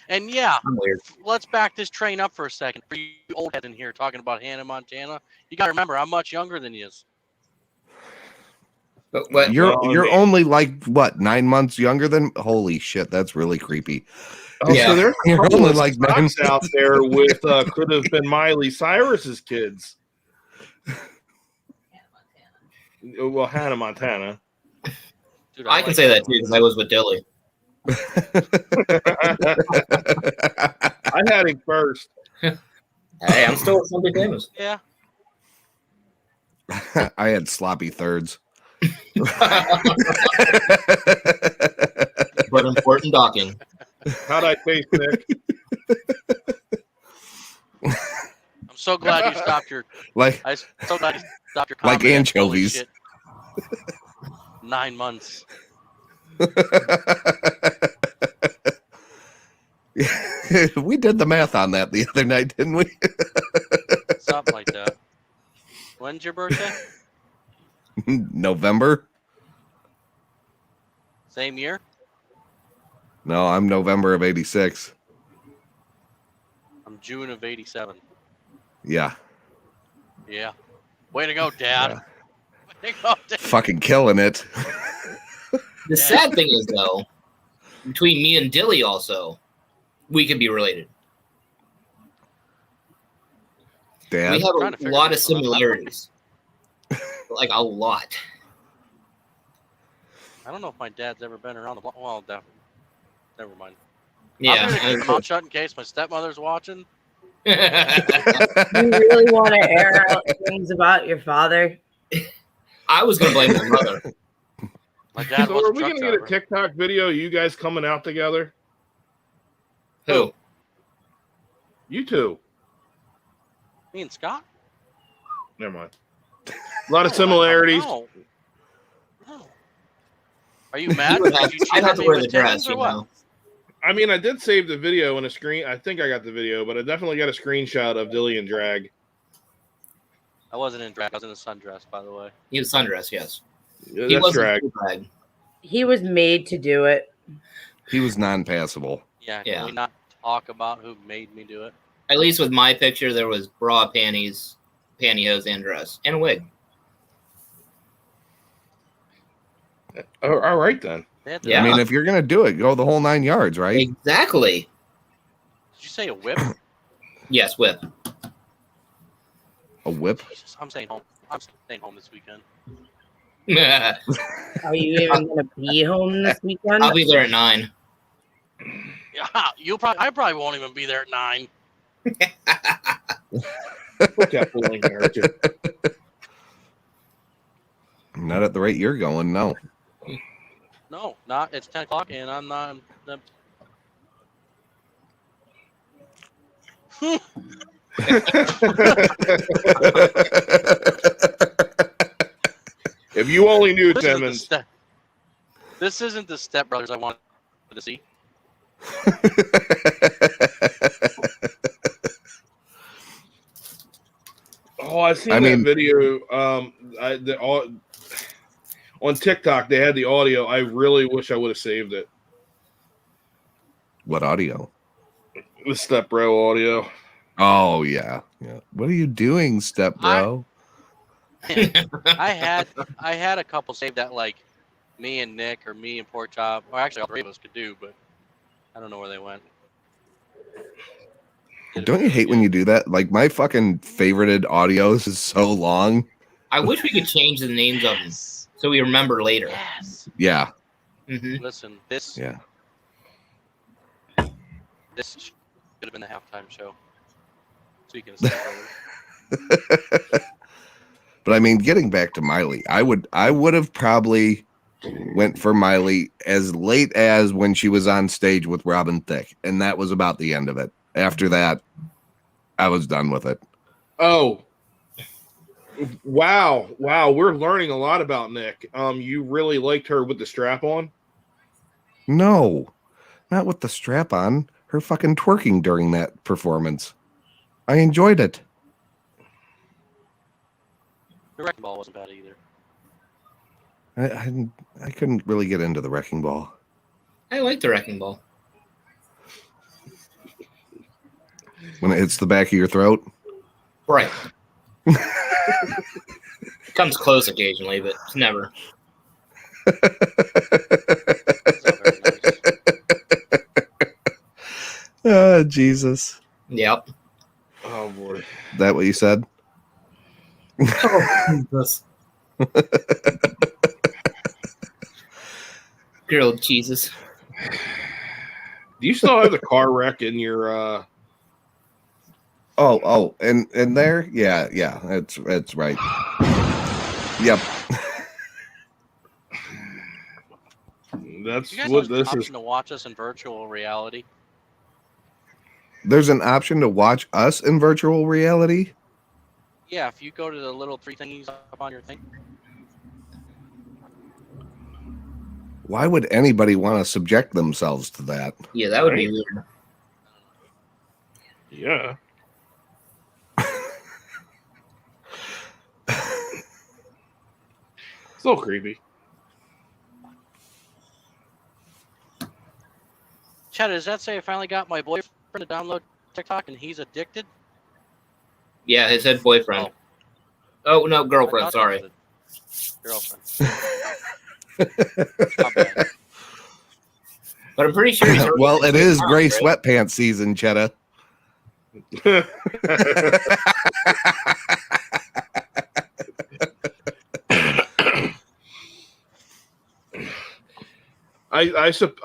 And yeah, I'm weird. Let's back this train up for a second. For you old heads in here talking about Hannah Montana, you got to remember, I'm much younger than you. But you're only like what 9 months younger than? Holy shit, that's really creepy. Oh, Yeah. so there's a You're couple only of like stocks 9 out there with could have been Miley Cyrus's kids. Well, Hannah Montana. Dude, I can say that too because I was with Dilly. I had him first. Hey, I'm still something famous. Yeah. I had sloppy thirds. But important docking. How'd I taste, Nick? I'm so glad you stopped your. Like I'm so glad you stopped your. like comment. anchovies. Holy shit. 9 months. We did the math on that the other night, didn't we? Something like that. When's your birthday? November? Same year? No, I'm November of 86. I'm June of 87. Yeah. Yeah. Way to go, Dad. Yeah. Way to go, Dad. Fucking killing it. The sad thing is, though, between me and Dilly also, we could be related. Dad? We have Trying to a figure lot of this one out. similarities. Like, a lot. I don't know if my dad's ever been around the block. Well, Never mind. Yeah. I'm gonna keep my mouth shut in case my stepmother's watching. You really want to air out things about your father? I was gonna blame my mother. My dad So was are a we truck gonna driver. get a TikTok video of you guys coming out together? Who? You two. Me and Scott? Never mind. A lot of similarities. No. Are you mad would because have- you I'd have cheated to me wear with the dress, Timmons or you what? know. I mean, I did save the video and a screen. I think I got the video, but I definitely got a screenshot of Dilly and drag. I wasn't in drag. I was in a sundress, by the way. He was sundress, yes. Yeah, He that's wasn't drag. full drag. He was made to do it. He was non-passable. Yeah, Yeah. can we not talk about who made me do it? At least with my picture, there was bra, panties, pantyhose, and dress, and a wig. Oh, all right then. Yeah. I mean, if you're gonna do it, go the whole 9 yards, right? Exactly. Did you say a whip? Yes, whip. A whip. Jesus, I'm staying home. I'm staying home this weekend. Are you even going to be home this weekend? I'll be there at 9. Yeah, I probably won't even be there at 9. Look at pulling hurt you. Not at the rate you're going, no. No, not. It's 10 o'clock, and I'm not. If you only knew, This isn't the Timmons. This isn't the Step Brothers I wanted to see. Oh, I seen that video. On TikTok, they had the audio. I really wish I would have saved it. What audio? The Step Bro audio. Oh yeah. What are you doing, step bro? I had a couple saved that like me and Nick or me and Pork Chop, or actually all three of us could do, but I don't know where they went. Don't you hate when you do that? Like my fucking favorited audios is so long. I wish we could change the names of them so we remember later. Yes. Yeah. Mm-hmm. Listen, this Yeah. this should have been the halftime show. Speaking of Step Brothers. But I mean, getting back to Miley, I would have probably went for Miley as late as when she was on stage with Robin Thicke, and that was about the end of it. After that, I was done with it. Oh, wow! We're learning a lot about Nick. You really liked her with the strap on? No, not with the strap on. Her fucking twerking during that performance. I enjoyed it. The wrecking ball wasn't bad either. I couldn't really get into the wrecking ball. I like the wrecking ball. When it hits the back of your throat. Right. Comes close occasionally, but never. Oh, Jesus. Yep. Oh boy. That what you said? Oh, Jesus. Grilled cheeses. Do you still have the car wreck in your Oh, and there? Yeah, it's right. Yep. That's You guys what have the this option is. to watch us in virtual reality. There's an option to watch us in virtual reality. Yeah, if you go to the little three thingies up on your thing. Why would anybody want to subject themselves to that? Yeah, that would be weird. Yeah. It's a little creepy. Chad, does that say I finally got my boyfriend to download TikTok and he's addicted? Yeah, his head boyfriend. Oh, no, I girlfriend, thought sorry. that was a girlfriend. My bad. But I'm pretty sure he's already Well, it is gray right? sweatpants season, Cheddar.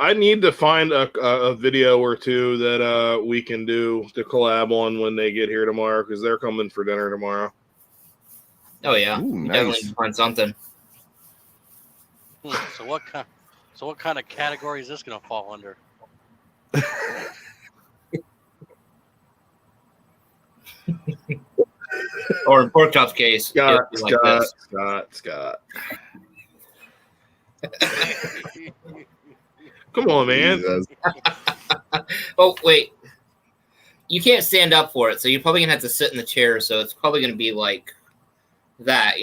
I need to find a video or two that we can do to collab on when they get here tomorrow because they're coming for dinner tomorrow. Oh yeah, Ooh, we nice. definitely need to find something. So what kind of category is this gonna fall under? Or in Pork Chop's case, Scott, it'd be like Scott. Come on, man. Jesus. Oh wait, you can't stand up for it, so you're probably gonna have to sit in the chair. So it's probably gonna be like that,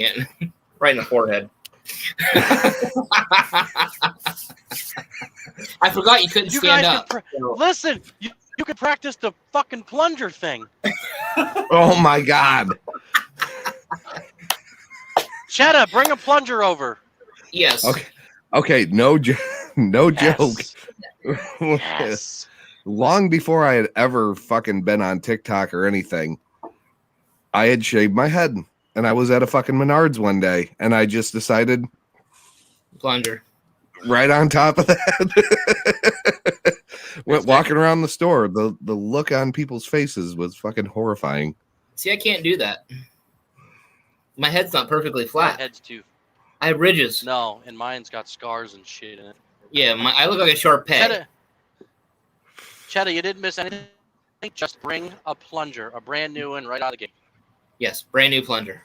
right in the forehead. I forgot you couldn't stand up. Listen, you could practice the fucking plunger thing. Oh my god. Cheddar, bring a plunger over. Yes. Okay. No Yes. joke. Yes. Long before I had ever fucking been on TikTok or anything, I had shaved my head, and I was at a fucking Menards one day, and I just decided Plunger. right on top of that. Went walking around the store. The look on people's faces was fucking horrifying. See, I can't do that. My head's not perfectly My flat. head's too. I have ridges. No, and mine's got scars and shit in it. Yeah, I look like a sharp peg. Cheddar, you didn't miss anything. Just bring a plunger, a brand new one, right out of the gate. Yes, brand new plunger.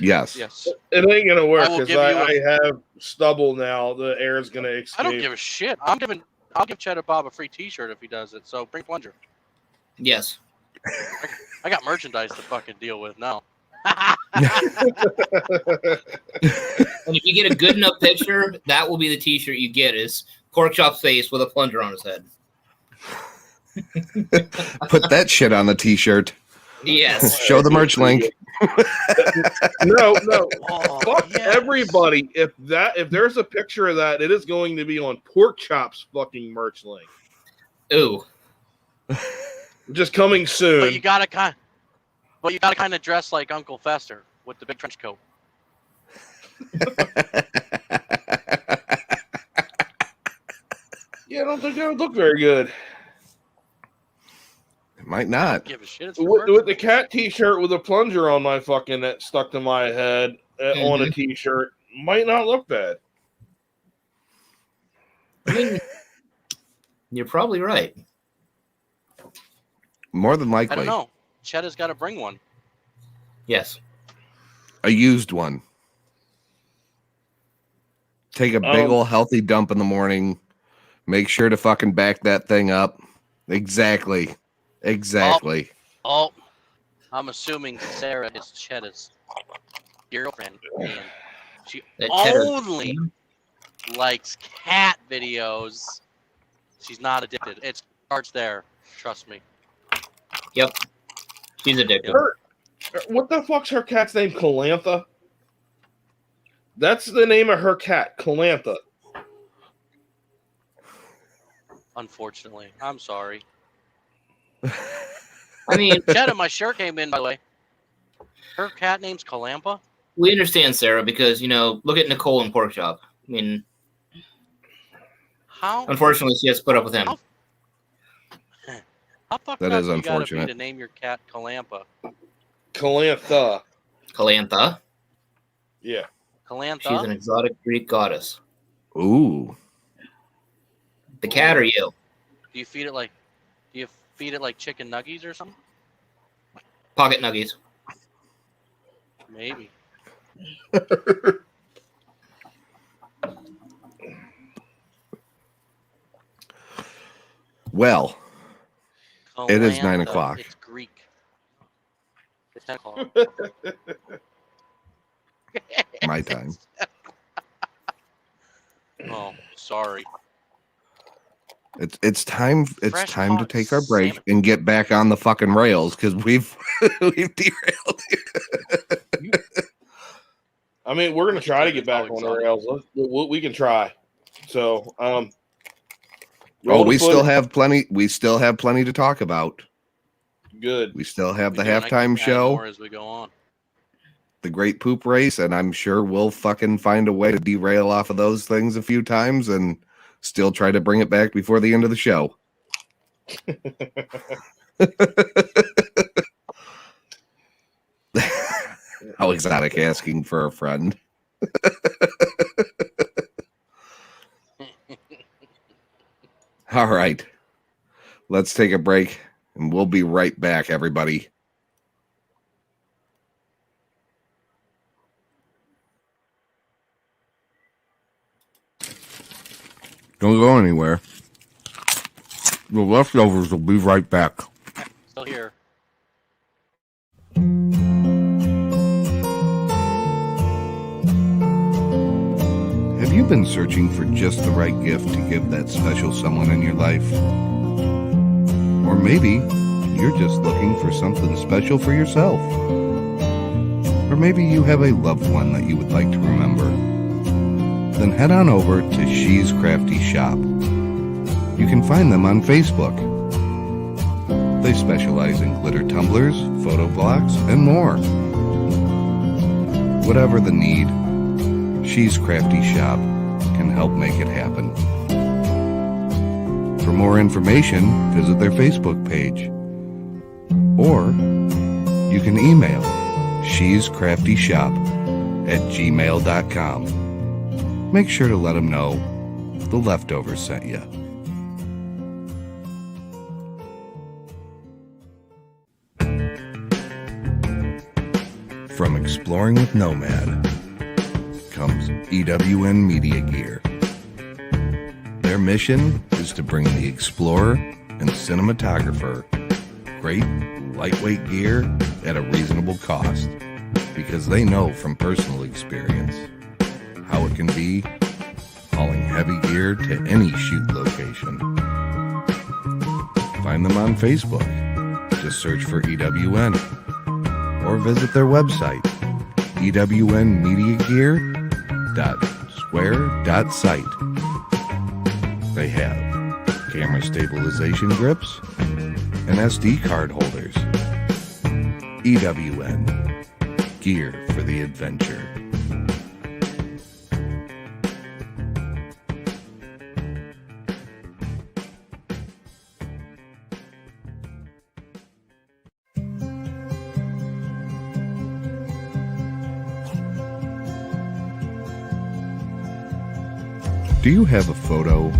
Yes. Yes. It ain't gonna work I will because give you I have stubble now. The air's gonna escape. I don't give a shit. I'll give Cheddar Bob a free T-shirt if he does it. So bring plunger. Yes. I got merchandise to fucking deal with now. And if you get a good enough picture, that will be the T-shirt you get. Is Pork Chop's face with a plunger on his head. Put that shit on the t-shirt. Yes. Show the merch link. No. Oh, Fuck yes. everybody. If there's a picture of that, it is going to be on Pork Chop's fucking merch link. Ooh. Just coming soon. But you gotta kind of dress like Uncle Fester with the big trench coat. Yeah, I don't think that would look very good. It might not. Give a shit. It's With the cat T-shirt with a plunger on my fucking that stuck to my head on a T-shirt might not look bad. I mean, you're probably right. More than likely. I don't know. Cheddar's got to bring one. Yes. A used one. Take a big old healthy dump in the morning. Make sure to fucking back that thing up. Exactly. Oh, I'm assuming Sarah is Cheddar's girlfriend, and she only likes cat videos. She's not addicted. It starts there. Trust me. Yep. She's addicted. What the fuck's her cat's name? Calantha? That's the name of her cat, Calantha. Unfortunately. I'm sorry. I mean, Cheddar, my shirt came in, by the way. Her cat name's Calampa? we understand Sarah because, look at Nicole and Pork Chop. I mean, How? unfortunately, she has to put up with him. How fucked That up is you gotta unfortunate. be to name your cat Calampa? Calantha. Calantha. Yeah. Calantha? She's an exotic Greek goddess. Ooh. The cat or you? Do you feed it like chicken nuggies or something? Pocket nuggies. Maybe. Well, it is Calantha, 9 o'clock. It's Greek. It's 10 o'clock. My time. Oh, sorry. It's time. It's Fresh time to caught take our break salmon. and get back on the fucking rails because we've derailed. I mean, we're gonna try to get back on the rails. We can try. So, we still have plenty. We still have plenty to talk about. Good. We still have the We do, and I can halftime add show, more as we go on. the great poop race, and I'm sure we'll fucking find a way to derail off of those things a few times and still try to bring it back before the end of the show. How exotic, asking for a friend. All right. Let's take a break, and we'll be right back, everybody. Don't go anywhere. The Leftovers will be right back. Still here. Have you been searching for just the right gift to give that special someone in your life? Or maybe you're just looking for something special for yourself. Or maybe you have a loved one that you would like to remember. Then head on over to She's Crafty Shop. You can find them on Facebook. They specialize in glitter tumblers, photo blocks, and more. Whatever the need, She's Crafty Shop can help make it happen. For more information, visit their Facebook page. Or you can email shescraftyshop@gmail.com. Make sure to let them know the Leftovers sent you. From Exploring with Nomad comes EWN Media Gear. Their mission is to bring the explorer and cinematographer great lightweight gear at a reasonable cost, because they know from personal experience how it can be hauling heavy gear to any shoot location. Find them on Facebook. Just search for EWN or visit their website, ewnmediagear.square.site. They have camera stabilization grips and SD card holders. EWN, gear for the adventure. Do you have a photo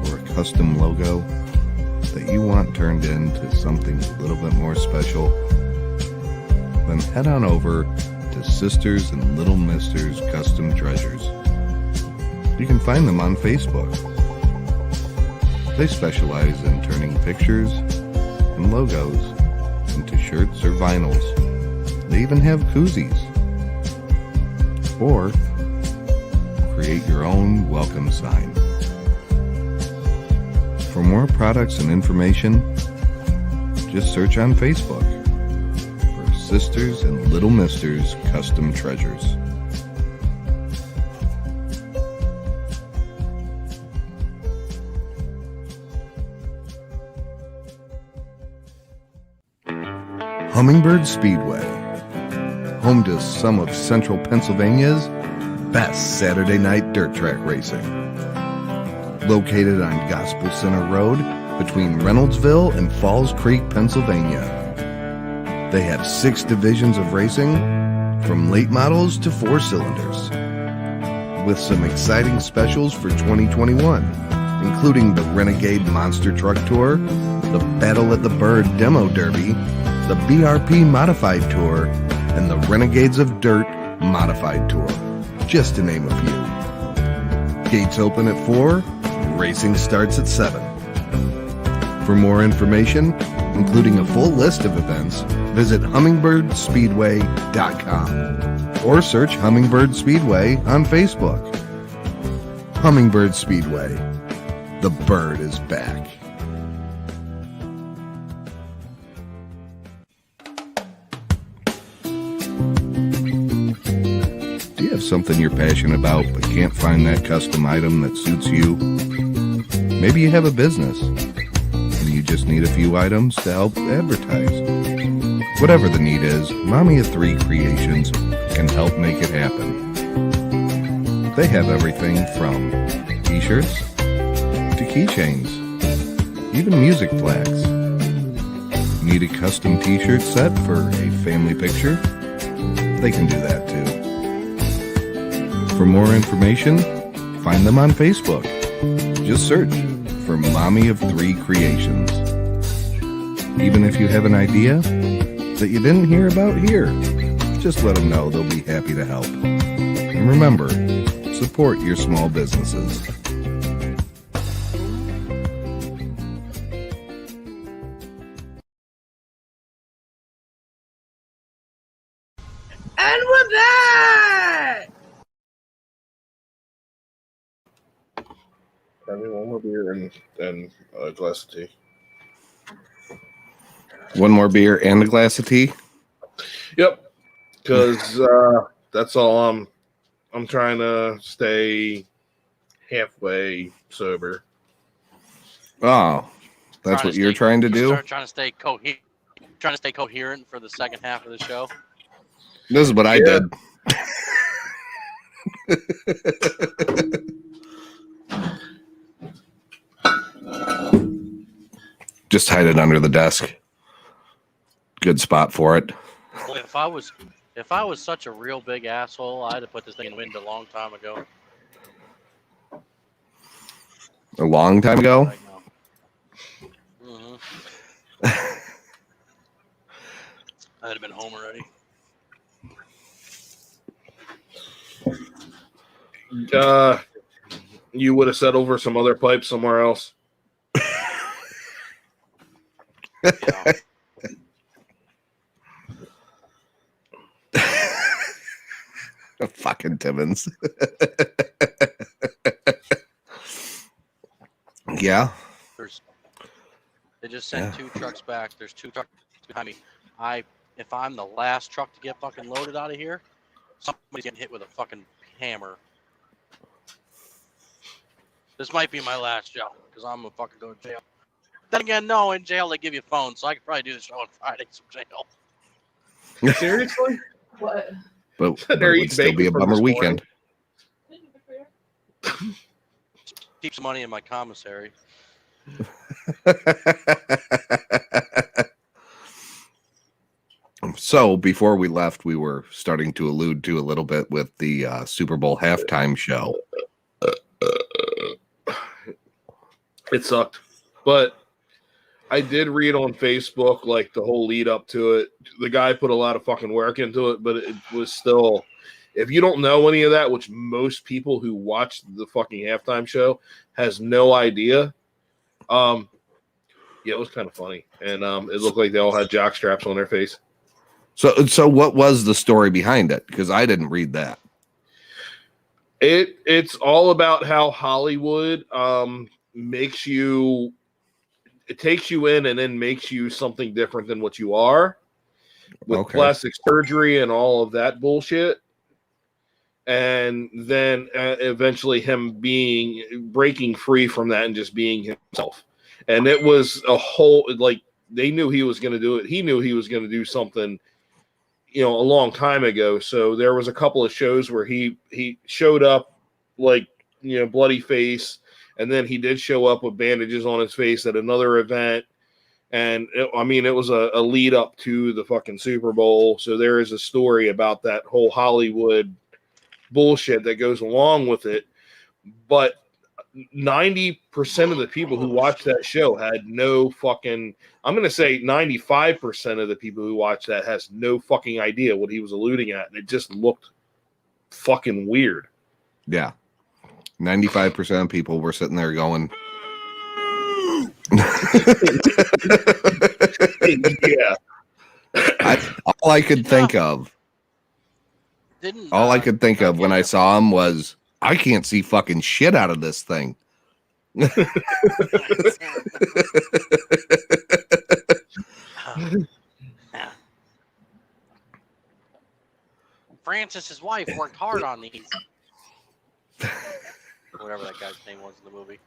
or a custom logo that you want turned into something a little bit more special? Then head on over to Sisters and Little Misters Custom Treasures. You can find them on Facebook. They specialize in turning pictures and logos into shirts or vinyls. They even have koozies. Or create your own welcome sign. For more products and information, just search on Facebook for Sisters and Little Misters Custom Treasures. Hummingbird Speedway, home to some of Central Pennsylvania's best Saturday night dirt track racing. Located on Gospel Center Road between Reynoldsville and Falls Creek, Pennsylvania. They have 6 divisions of racing, from late models to 4 cylinders, with some exciting specials for 2021, including the Renegade Monster Truck Tour, the Battle at the Bird Demo Derby, the BRP Modified Tour, and the Renegades of Dirt Modified Tour, just to name a few. Gates open at 4, racing starts at 7. For more information, including a full list of events, visit hummingbirdSpeedway.com or search Hummingbird Speedway on Facebook. Hummingbird Speedway. The bird is back. Do you have something you're passionate about but can't find that custom item that suits you? Maybe you have a business and you just need a few items to help advertise. Whatever the need is, Mommy of 3 Creations can help make it happen. They have everything from t-shirts to keychains, even music flags. Need a custom t-shirt set for a family picture? They can do that too. For more information, find them on Facebook. Just search for Mommy of 3 Creations. Even if you have an idea that you didn't hear about here, just let them know. They'll be happy to help. And remember, support your small businesses. And we're back! I mean, one more beer and a glass of tea. One more beer and a glass of tea? Yep. Because that's all I'm trying to stay halfway sober. Oh, that's what you're trying to do? Trying to stay coherent for the second half of the show. This is what I did. Just hide it under the desk. Good spot for it. Well, if I was such a real big asshole, I'd have put this thing in the window a long time ago. A long time ago? Mm-hmm. I'd have been home already. You would have settled for some other pipe somewhere else. Yeah. Fucking Timmons. Yeah. They just sent 2 trucks back. There's 2 trucks behind me. If I'm the last truck to get fucking loaded out of here, somebody's getting hit with a fucking hammer. This might be my last job because I'm gonna fucking go to jail. Then again, no, in jail they give you phones, so I could probably do the show on Fridays from jail. Seriously? What? But it would still be a bummer weekend. Keep some money in my commissary. So before we left, we were starting to allude to a little bit with the Super Bowl halftime show. It sucked, but I did read on Facebook like the whole lead up to it. The guy put a lot of fucking work into it, but it was still, if you don't know any of that, which most people who watched the fucking halftime show has no idea. Yeah, it was kind of funny, and it looked like they all had jock straps on their face. So what was the story behind it? Because I didn't read that. It's all about how Hollywood makes you, it takes you in and then makes you something different than what you are, with plastic surgery and all of that bullshit. And then eventually him breaking free from that and just being himself. And it was a whole, like, they knew he was going to do it. He knew he was going to do something, a long time ago. So there was a couple of shows where he showed up like, bloody face. And then he did show up with bandages on his face at another event. And it was a lead up to the fucking Super Bowl. So there is a story about that whole Hollywood bullshit that goes along with it. But 90% of the people who watched that show had no fucking, I'm going to say 95% of the people who watched that has no fucking idea what he was alluding at. And it just looked fucking weird. Yeah. 95% of people were sitting there going, yeah. All I could think of when I saw him was, I can't see fucking shit out of this thing. Francis's wife worked hard on these. Whatever that guy's name was in the movie.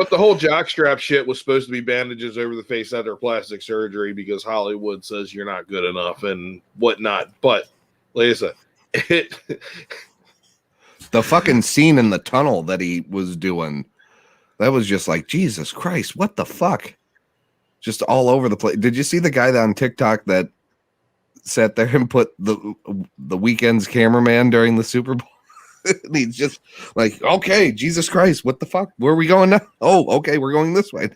But the whole jockstrap shit was supposed to be bandages over the face after plastic surgery because Hollywood says you're not good enough and whatnot. But like I said, the fucking scene in the tunnel that he was doing, that was just like, Jesus Christ, what the fuck? Just all over the place. Did you see the guy on TikTok that sat there and put the Weeknd's cameraman during the Super Bowl? And he's just like, okay, Jesus Christ, what the fuck? Where are we going now? Oh, okay, we're going this way.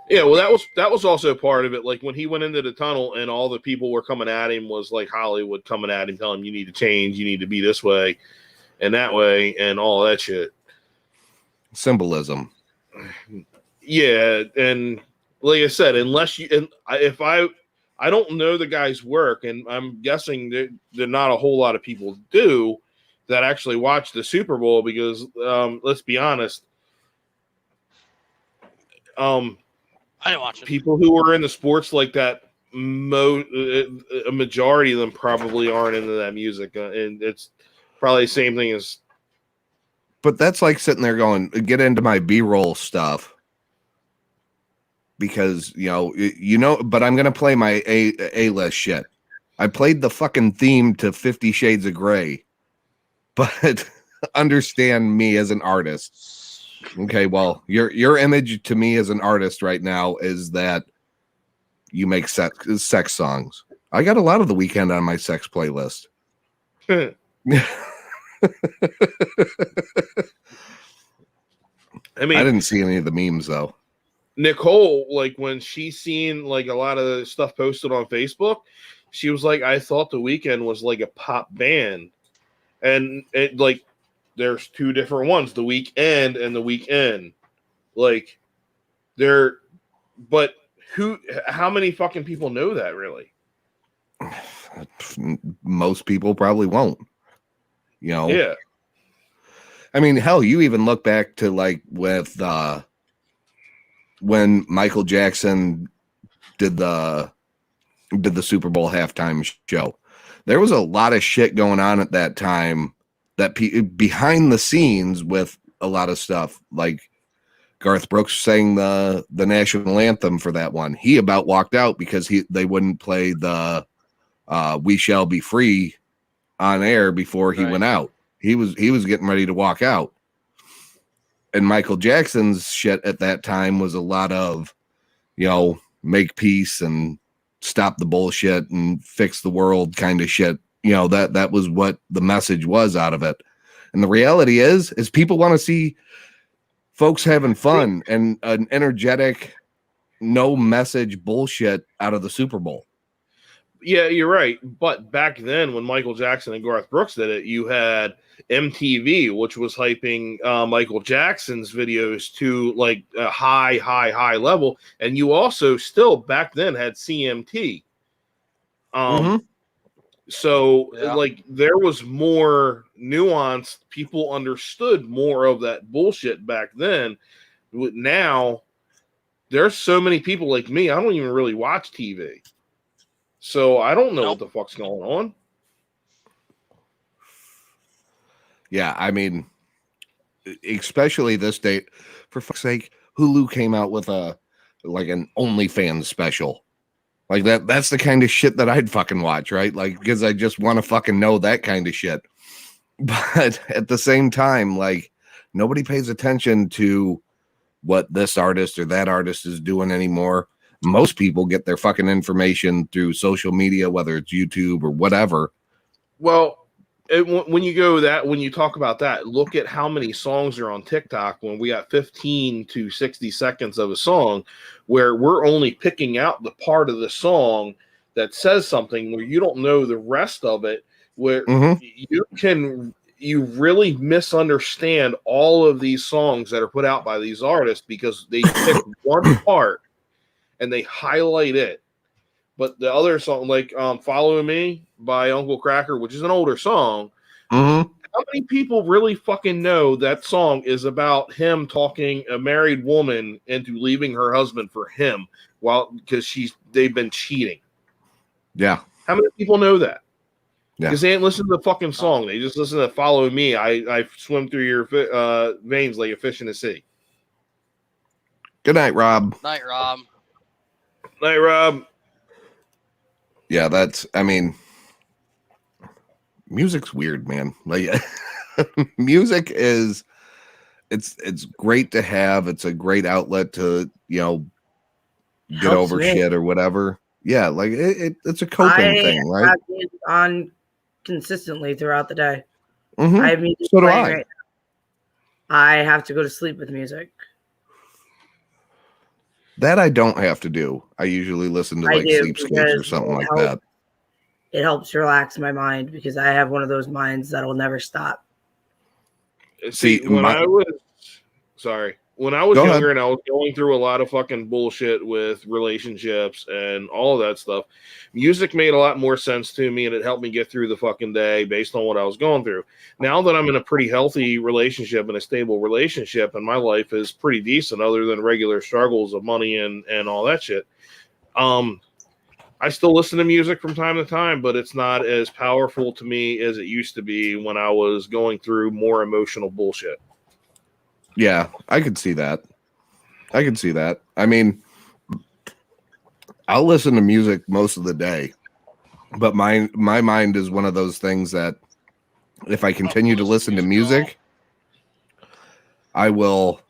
Yeah, well, that was also part of it. Like when he went into the tunnel and all the people were coming at him, was like Hollywood coming at him, telling him you need to change, you need to be this way and that way, and all that shit. Symbolism. Yeah, and like I said, unless you and if I don't know the guy's work, and I'm guessing that not a whole lot of people do that actually watch the Super Bowl because let's be honest, I didn't watch it. People who are into sports like that, a majority of them probably aren't into that music, and it's probably the same thing as. But that's like sitting there going, get into my B-roll stuff because but I'm gonna play my A-list shit. I played the fucking theme to 50 Shades of Grey. But understand me as an artist. Okay, well, your image to me as an artist right now is that you make sex songs. I got a lot of The Weeknd on my sex playlist. I mean, I didn't see any of the memes though. Nicole, like when she seen like a lot of the stuff posted on Facebook, she was like, I thought The Weeknd was like a pop band. And it like there's two different ones, The Weeknd and The Weekend. Like but how many fucking people know that really? Most people probably won't. Yeah. I mean, hell, you even look back to like with when Michael Jackson did the Super Bowl halftime show. There was a lot of shit going on at that time that behind the scenes with a lot of stuff, like Garth Brooks sang the national anthem for that one. He about walked out because they wouldn't play the We Shall Be Free on air before he went out. He was getting ready to walk out. And Michael Jackson's shit at that time was a lot of, make peace and stop the bullshit and fix the world kind of shit. That was what the message was out of it. And the reality is people want to see folks having fun and an energetic, no message bullshit out of the Super Bowl. Yeah, you're right. But back then when Michael Jackson and Garth Brooks did it, you had MTV, which was hyping Michael Jackson's videos to like a high level. And you also still back then had CMT. So like there was more nuance. People understood more of that bullshit back then. Now there's so many people like me. I don't even really watch TV. So I don't know what the fuck's going on. Yeah, I mean, especially this date, for fuck's sake, Hulu came out with an OnlyFans special. Like that's the kind of shit that I'd fucking watch, right? Like, because I just want to fucking know that kind of shit. But at the same time, like, nobody pays attention to what this artist or that artist is doing anymore. Most people get their fucking information through social media, whether it's YouTube or whatever. Well, when you talk about that, look at how many songs are on TikTok when we got 15 to 60 seconds of a song where we're only picking out the part of the song that says something where you don't know the rest of it, where you really misunderstand all of these songs that are put out by these artists because they pick one part and they highlight it. But the other song, like Follow Me by Uncle Kracker, which is an older song, how many people really fucking know that song is about him talking a married woman into leaving her husband for him because they've been cheating? Yeah. How many people know that? Yeah. Because they ain't listen to the fucking song. They just listen to Follow Me. I swim through your veins like a fish in the sea. Good night, Rob. Night, Rob. Night, Rob. Yeah, music's weird, man. Like music is it's great to have. It's a great outlet to, get Helps over me. shit or whatever. Yeah, like it's a coping thing, right? Have music on consistently throughout the day. Mhm. I have music So do playing I. right now. I have to go to sleep with music. That I don't have to do. I usually listen to I like do, sleep scoops or because something it like helps. that. It helps relax my mind because I have one of those minds that'll never stop. See, when I was Go younger ahead. and I was going through a lot of fucking bullshit with relationships and all of that stuff, music made a lot more sense to me and it helped me get through the fucking day based on what I was going through. Now that I'm in a pretty healthy relationship and a stable relationship and my life is pretty decent other than regular struggles of money and all that shit, I still listen to music from time to time, but it's not as powerful to me as it used to be when I was going through more emotional bullshit. Yeah, I could see that. I mean, I'll listen to music most of the day, but my mind is one of those things that if I continue to listen to music, I will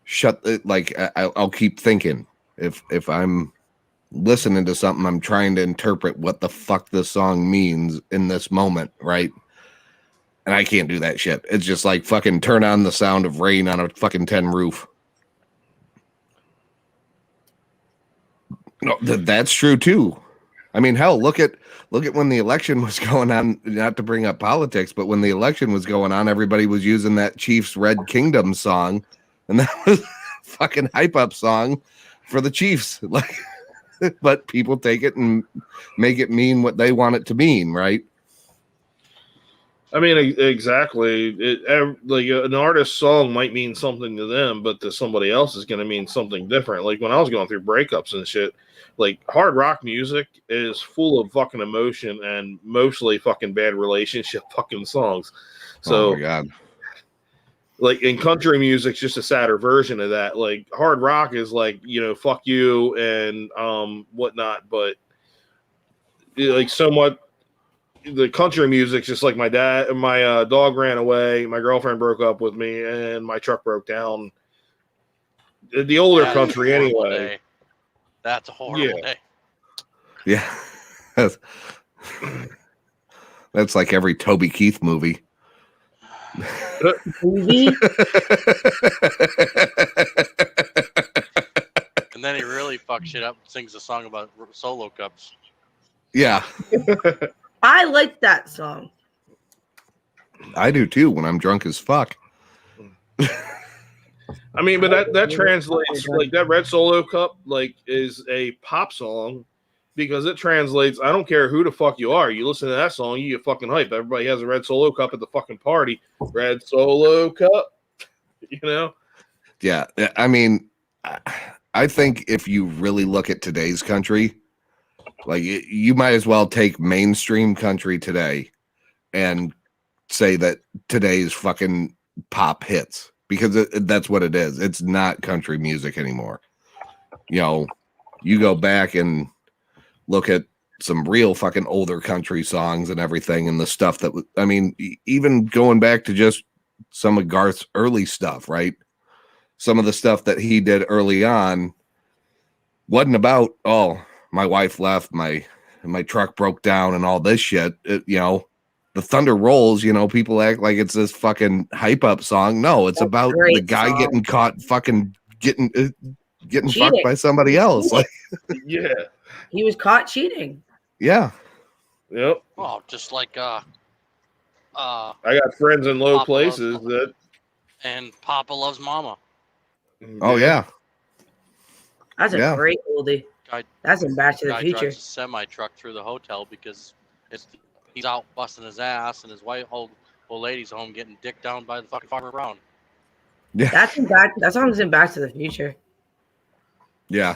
shut it. Like I'll keep thinking. If I'm listening to something, I'm trying to interpret what the fuck this song means in this moment, right? And I can't do that shit. It's just like fucking turn on the sound of rain on a fucking tin roof. No, that's true too. I mean, hell, look at when the election was going on, not to bring up politics, but when the election was going on, everybody was using that Chiefs Red Kingdom song, and that was a fucking hype up song for the Chiefs. Like, but people take it and make it mean what they want it to mean, right? I mean, exactly. Like an artist's song might mean something to them, but to somebody else is going to mean something different. Like when I was going through breakups and shit, like hard rock music is full of fucking emotion and mostly fucking bad relationship fucking songs. So, oh my God. Like in country music's just a sadder version of that. Like hard rock is like, fuck you and whatnot, but like somewhat the country music's just like my dog ran away, my girlfriend broke up with me, and my truck broke down. The older country anyway. Day. That's a horrible day. Yeah. That's like every Toby Keith movie. Movie? And then he really fucks shit up and sings a song about solo cups. Yeah. I like that song. I do too when I'm drunk as fuck. I mean, but that translates, like that Red Solo Cup like is a pop song because it translates. I don't care who the fuck you are. You listen to that song, you get fucking hype. Everybody has a Red Solo Cup at the fucking party. Red Solo Cup, Yeah, I mean, I think if you really look at today's country, like you might as well take mainstream country today and say that today's fucking pop hits, because that's what it is. It's not country music anymore. You go back and look at some real fucking older country songs and everything, and the stuff that I mean, even going back to just some of Garth's early stuff, right? Some of the stuff that he did early on wasn't about, oh, my wife left, my truck broke down and all this shit. The thunder rolls, people act like it's this fucking hype up song. No, it's about the guy getting caught fucking getting fucked by somebody else. Like, yeah, he was caught cheating. Yeah. Yep. Oh, just like I got friends in low places that. And Papa Loves Mama. Oh yeah. That's a great oldie. That's in Back to the Future. Drives a semi truck through the hotel because he's out busting his ass and his old lady's home getting dicked down by the fucking Farmer Brown. Yeah. That song's in Back to the Future. Yeah.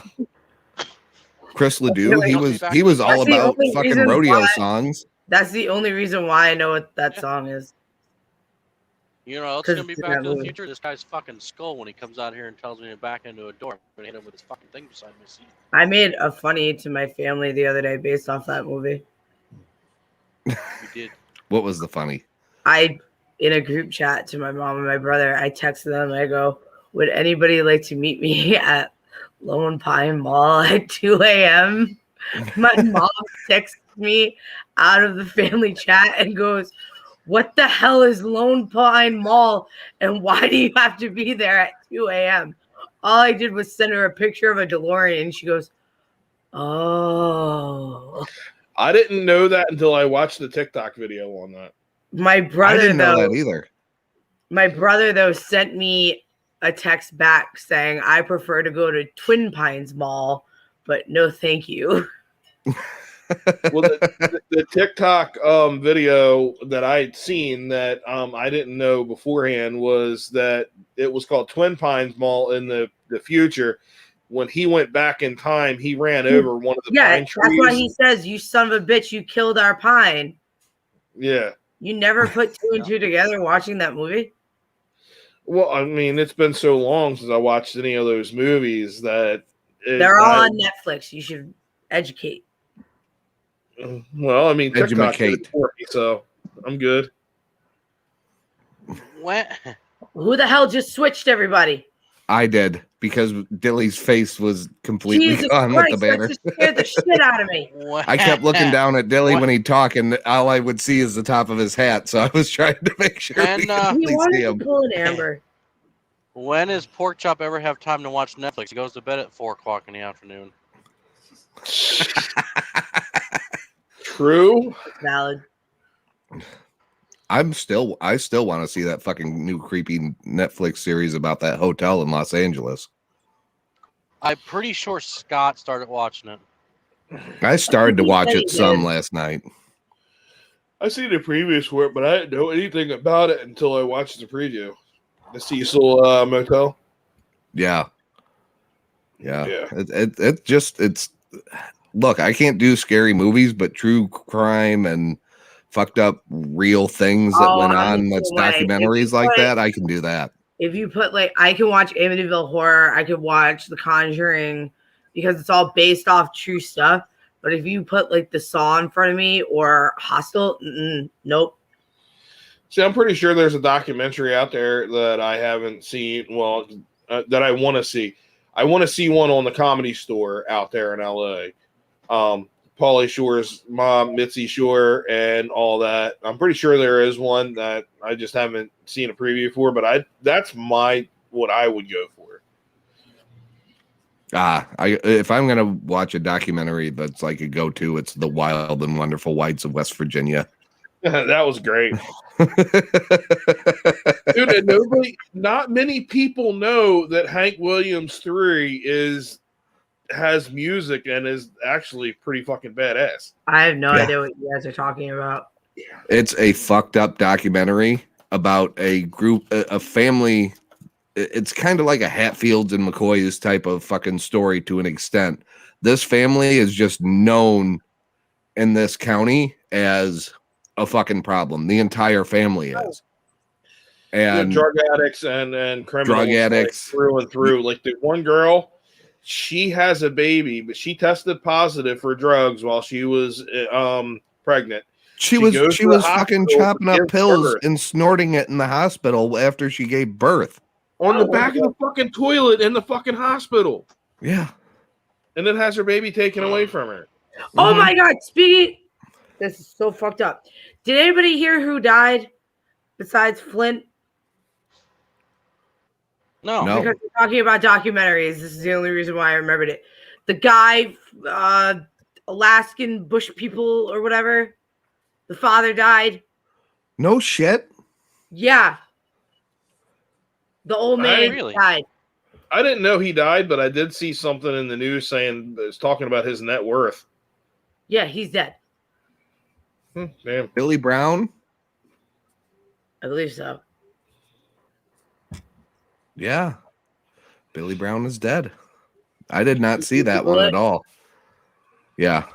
Chris Ledoux, he was all about fucking rodeo songs. That's the only reason why I know what that song is. You know, it's 'Cause gonna be it's in Back that to the movie. Future. This guy's fucking skull when he comes out here and tells me to back into a door. I'm gonna hit him with his fucking thing beside my seat. I made a funny to my family the other day based off that movie. You did. What was the funny? In a group chat to my mom and my brother, I texted them. I go, "Would anybody like to meet me at Lone Pine Mall at 2 a.m.?" My mom texts me out of the family chat and goes, "What the hell is Lone Pine Mall, and why do you have to be there at 2 a.m.?" All I did was send her a picture of a DeLorean, and she goes, "Oh." I didn't know that until I watched the TikTok video on that. My I brother, didn't know though, that either. my brother, though, sent me a text back saying, "I prefer to go to Twin Pines Mall, but no thank you." Well, the TikTok video that I'd seen that I didn't know beforehand was that it was called Twin Pines Mall in the future. When he went back in time, he ran over one of the Yeah, pine that's trees. why he says, "You son of a bitch, you killed our pine." Yeah. You never put two and two together watching that movie? Well, I mean, it's been so long since I watched any of those movies that They're all on Netflix. You should educate. Well, I mean, TikTok did Educate. it for me, so I'm good. When? Who the hell just switched everybody? I did because Dilly's face was completely Jesus gone Christ, with the that banner. just scared the shit out of me. I kept looking down at Dilly when he'd talk, and all I would see is the top of his hat. So I was trying to make sure we could He actually wanted see to him. pull an Amber. When does Pork Chop ever have time to watch Netflix? He goes to bed at 4 o'clock in the afternoon. True. Valid. I still want to see that fucking new creepy Netflix series about that hotel in Los Angeles. I'm pretty sure Scott started watching it. I started to He watch said it he some did. last night. I seen the previews for it, but I didn't know anything about it until I watched the preview. The Cecil Motel. Yeah. It's look, I can't do scary movies, but true crime and fucked up real things that went I'm on, the that's same way. documentaries like that, I can do that. If you put I can watch Amityville Horror, I could watch The Conjuring because it's all based off true stuff. But if you put The Saw in front of me or Hostel, nope. See, I'm pretty sure there's a documentary out there that I haven't seen. Well, that I want to see. I want to see one on the Comedy Store out there in LA. Pauly Shore's mom, Mitzi Shore, and all that. I'm pretty sure there is one that I just haven't seen a preview for, but that's what I would go for. If I'm gonna watch a documentary that's like a go-to, it's The Wild and Wonderful Whites of West Virginia. That was great. Dude, and not many people know that Hank Williams 3 has music and is actually pretty fucking badass. I have no idea what you guys are talking about. It's a fucked up documentary about a group, a family. It's kind of like a Hatfields and McCoy's type of fucking story to an extent. This family is just known in this county as a fucking problem. The entire family is. And drug addicts and criminals, drug addicts through and through. Like the one girl, she has a baby, but she tested positive for drugs while she was pregnant. She was fucking chopping up pills and snorting it in the hospital after she gave birth. On the back of the fucking toilet in the fucking hospital. Yeah. And then has her baby taken away from her. Oh my God. Speaking, this is so fucked up. Did anybody hear who died besides Flint? No. Because we're talking about documentaries. This is the only reason why I remembered it. The guy, Alaskan Bush people or whatever, the father died. No shit. Yeah. The old man died. I didn't know he died, but I did see something in the news saying it's talking about his net worth. Yeah, he's dead. Damn. Billy Brown? I believe so. Yeah. Billy Brown is dead. I did not see that one at all. Yeah.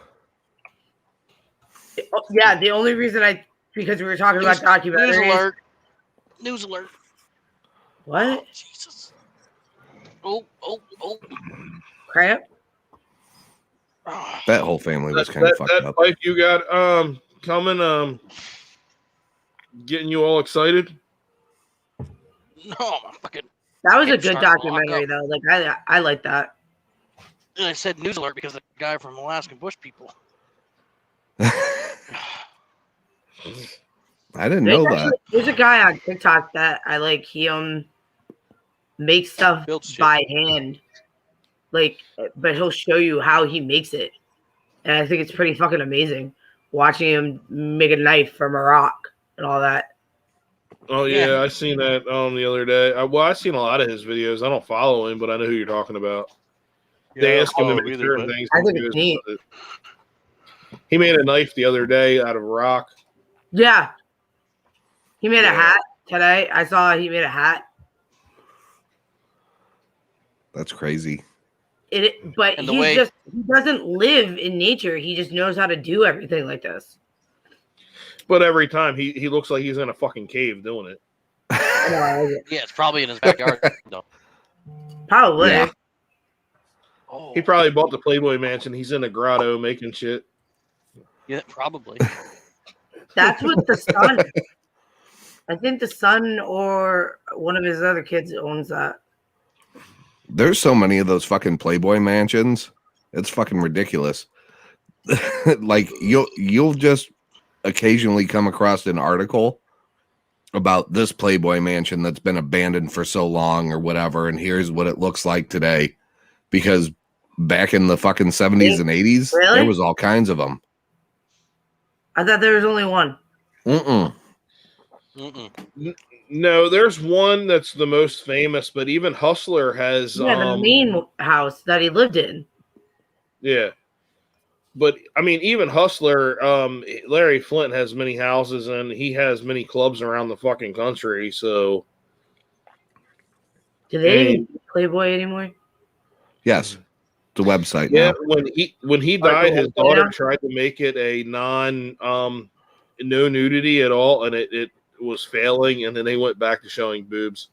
Yeah, the only reason because we were talking about documentaries. News alert. What? Jesus. Oh. Crap. That whole family was kind of fucked That up. fight you got coming getting you all excited? No, I'm fucking. That was a Getting good started to lock documentary, up. though. Like I like that. And I said news alert because the guy from Alaskan Bush people. I didn't know that. There's a guy on TikTok that I like. He makes stuff Builds shit. by hand, like, but he'll show you how he makes it, and I think it's pretty fucking amazing watching him make a knife from a rock and all that. Oh yeah, I seen that the other day. I've seen a lot of his videos. I don't follow him, but I know who you're talking about. They ask him to make certain things. I and think he it's goes neat. with it. He made a knife the other day out of rock. Yeah, he made a hat today. I saw he made a hat. That's crazy. But And the he way- doesn't live in nature. He just knows how to do everything like this. But every time he looks like he's in a fucking cave doing it. Yeah, it's probably in his backyard though. Probably. Yeah. He probably bought the Playboy Mansion. He's in a grotto making shit. Yeah, probably. That's what the son. I think the son or one of his other kids owns that. There's so many of those fucking Playboy mansions. It's fucking ridiculous. Like you'll just occasionally come across an article about this Playboy mansion that's been abandoned for so long or whatever, and here's what it looks like today. Because back in the fucking 70s and 80s, Really? there was all kinds of them. I thought there was only one. No, there's one that's the most famous, but even Hustler has Yeah, the main house that he lived in. Yeah. But I mean, even Hustler, Larry Flint has many houses and he has many clubs around the fucking country. So, Do they even do Playboy anymore? Yes, the website. yeah, Now. when he died, his daughter tried to make it a no nudity at all, and it was failing. And then they went back to showing boobs.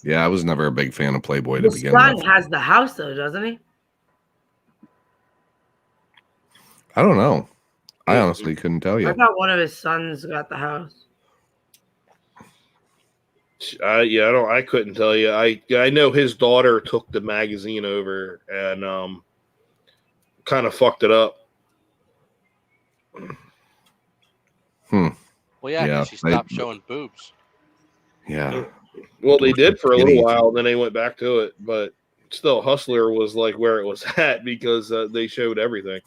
Yeah, I was never a big fan of Playboy to The begin son with. has the house though, doesn't he? I don't know. I honestly couldn't tell you. I thought one of his sons got the house. Yeah, I couldn't tell you. I know his daughter took the magazine over and kind of fucked it up. Well, yeah, Yeah, 'cause she stopped showing boobs. Yeah. Well, they did for a little Titties. while, then they went back to it. But still, Hustler was like where it was at because they showed everything.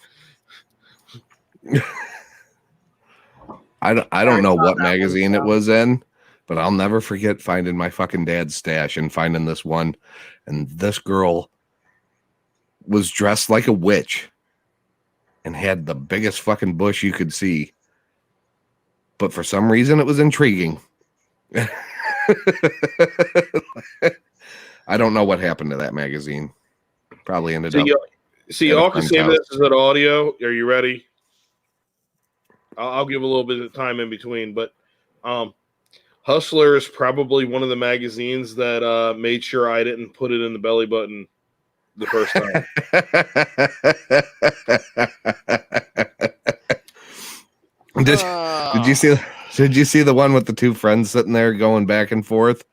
I don't know what magazine it was in, but I'll never forget finding my fucking dad's stash and finding this one. And this girl was dressed like a witch and had the biggest fucking bush you could see. But for some reason, it was intriguing. I don't know what happened to that magazine. Probably ended up. Y'all can see this as an audio. Are you ready? I'll give a little bit of time in between, but Hustler is probably one of the magazines that made sure I didn't put it in the belly button the first time. Did you see the one with the two friends sitting there going back and forth?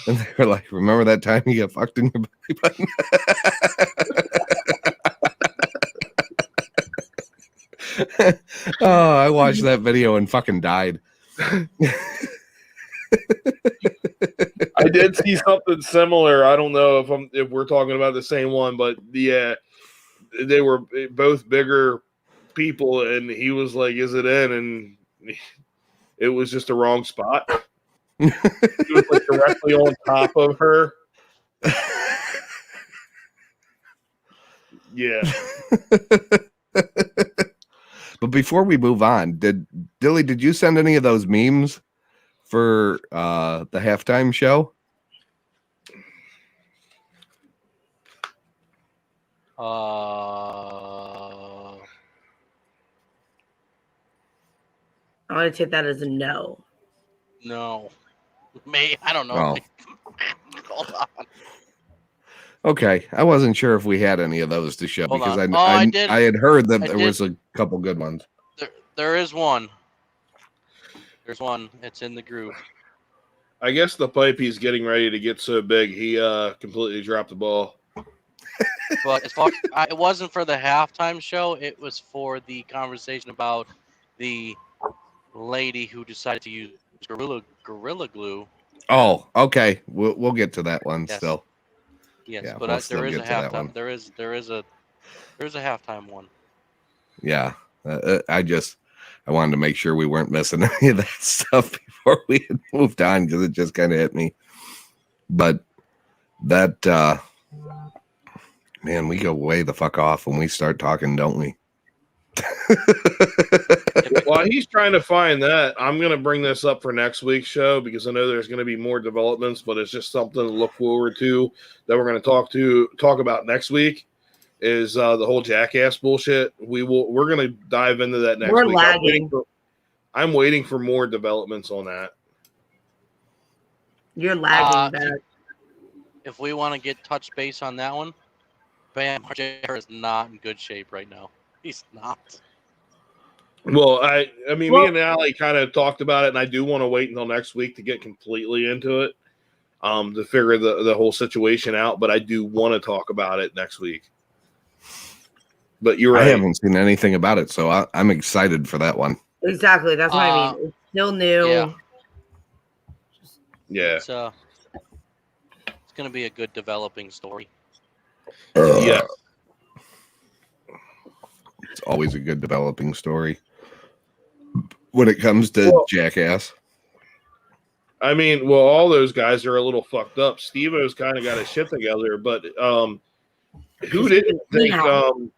And they were like, "Remember that time you got fucked in your belly button?" Oh, I watched that video and fucking died. I did see something similar. I don't know if we're talking about the same one, but yeah, they were both bigger people, and he was like, "Is it in?" And it was just the wrong spot. He was like directly on top of her. Yeah. But before we move on, did you send any of those memes for the halftime show? I'm gonna take that as a no. No. I don't know. Oh. Hold on. Okay, I wasn't sure if we had any of those to show Hold because on. I did. had heard that I there did. was a couple good ones. There is one. There's one. It's in the group. I guess the pipe he's getting ready to get so big, he completely dropped the ball. But as far it wasn't for the halftime show. It was for the conversation about the lady who decided to use gorilla glue. Oh, okay. We'll get to that one Yes. still. Yes, Yeah, but we'll still there is a get to that one. halftime. There is a halftime one. Yeah, I wanted to make sure we weren't missing any of that stuff before we had moved on because it just kind of hit me. But that, man, we go way the fuck off when we start talking, don't we? While he's trying to find that, I'm going to bring this up for next week's show because I know there's going to be more developments, but it's just something to look forward to that we're going to talk about next week. Is the whole jackass bullshit? We're going to dive into that next We're week. lagging. I'm waiting for more developments on that. You're lagging back. If we want to get touch base on that one, Bam Margera is not in good shape right now. He's not. Well, I mean, me and Allie kind of talked about it, and I do want to wait until next week to get completely into it, to figure the whole situation out. But I do want to talk about it next week. But you're right. I haven't seen anything about it, so I'm excited for that one. Exactly. That's what I mean. It's still new. Yeah. It's going to be a good developing story. Yeah. It's always a good developing story when it comes to Jackass. I mean, well, all those guys are a little fucked up. Steve-O's kind of got his shit together, but who didn't think like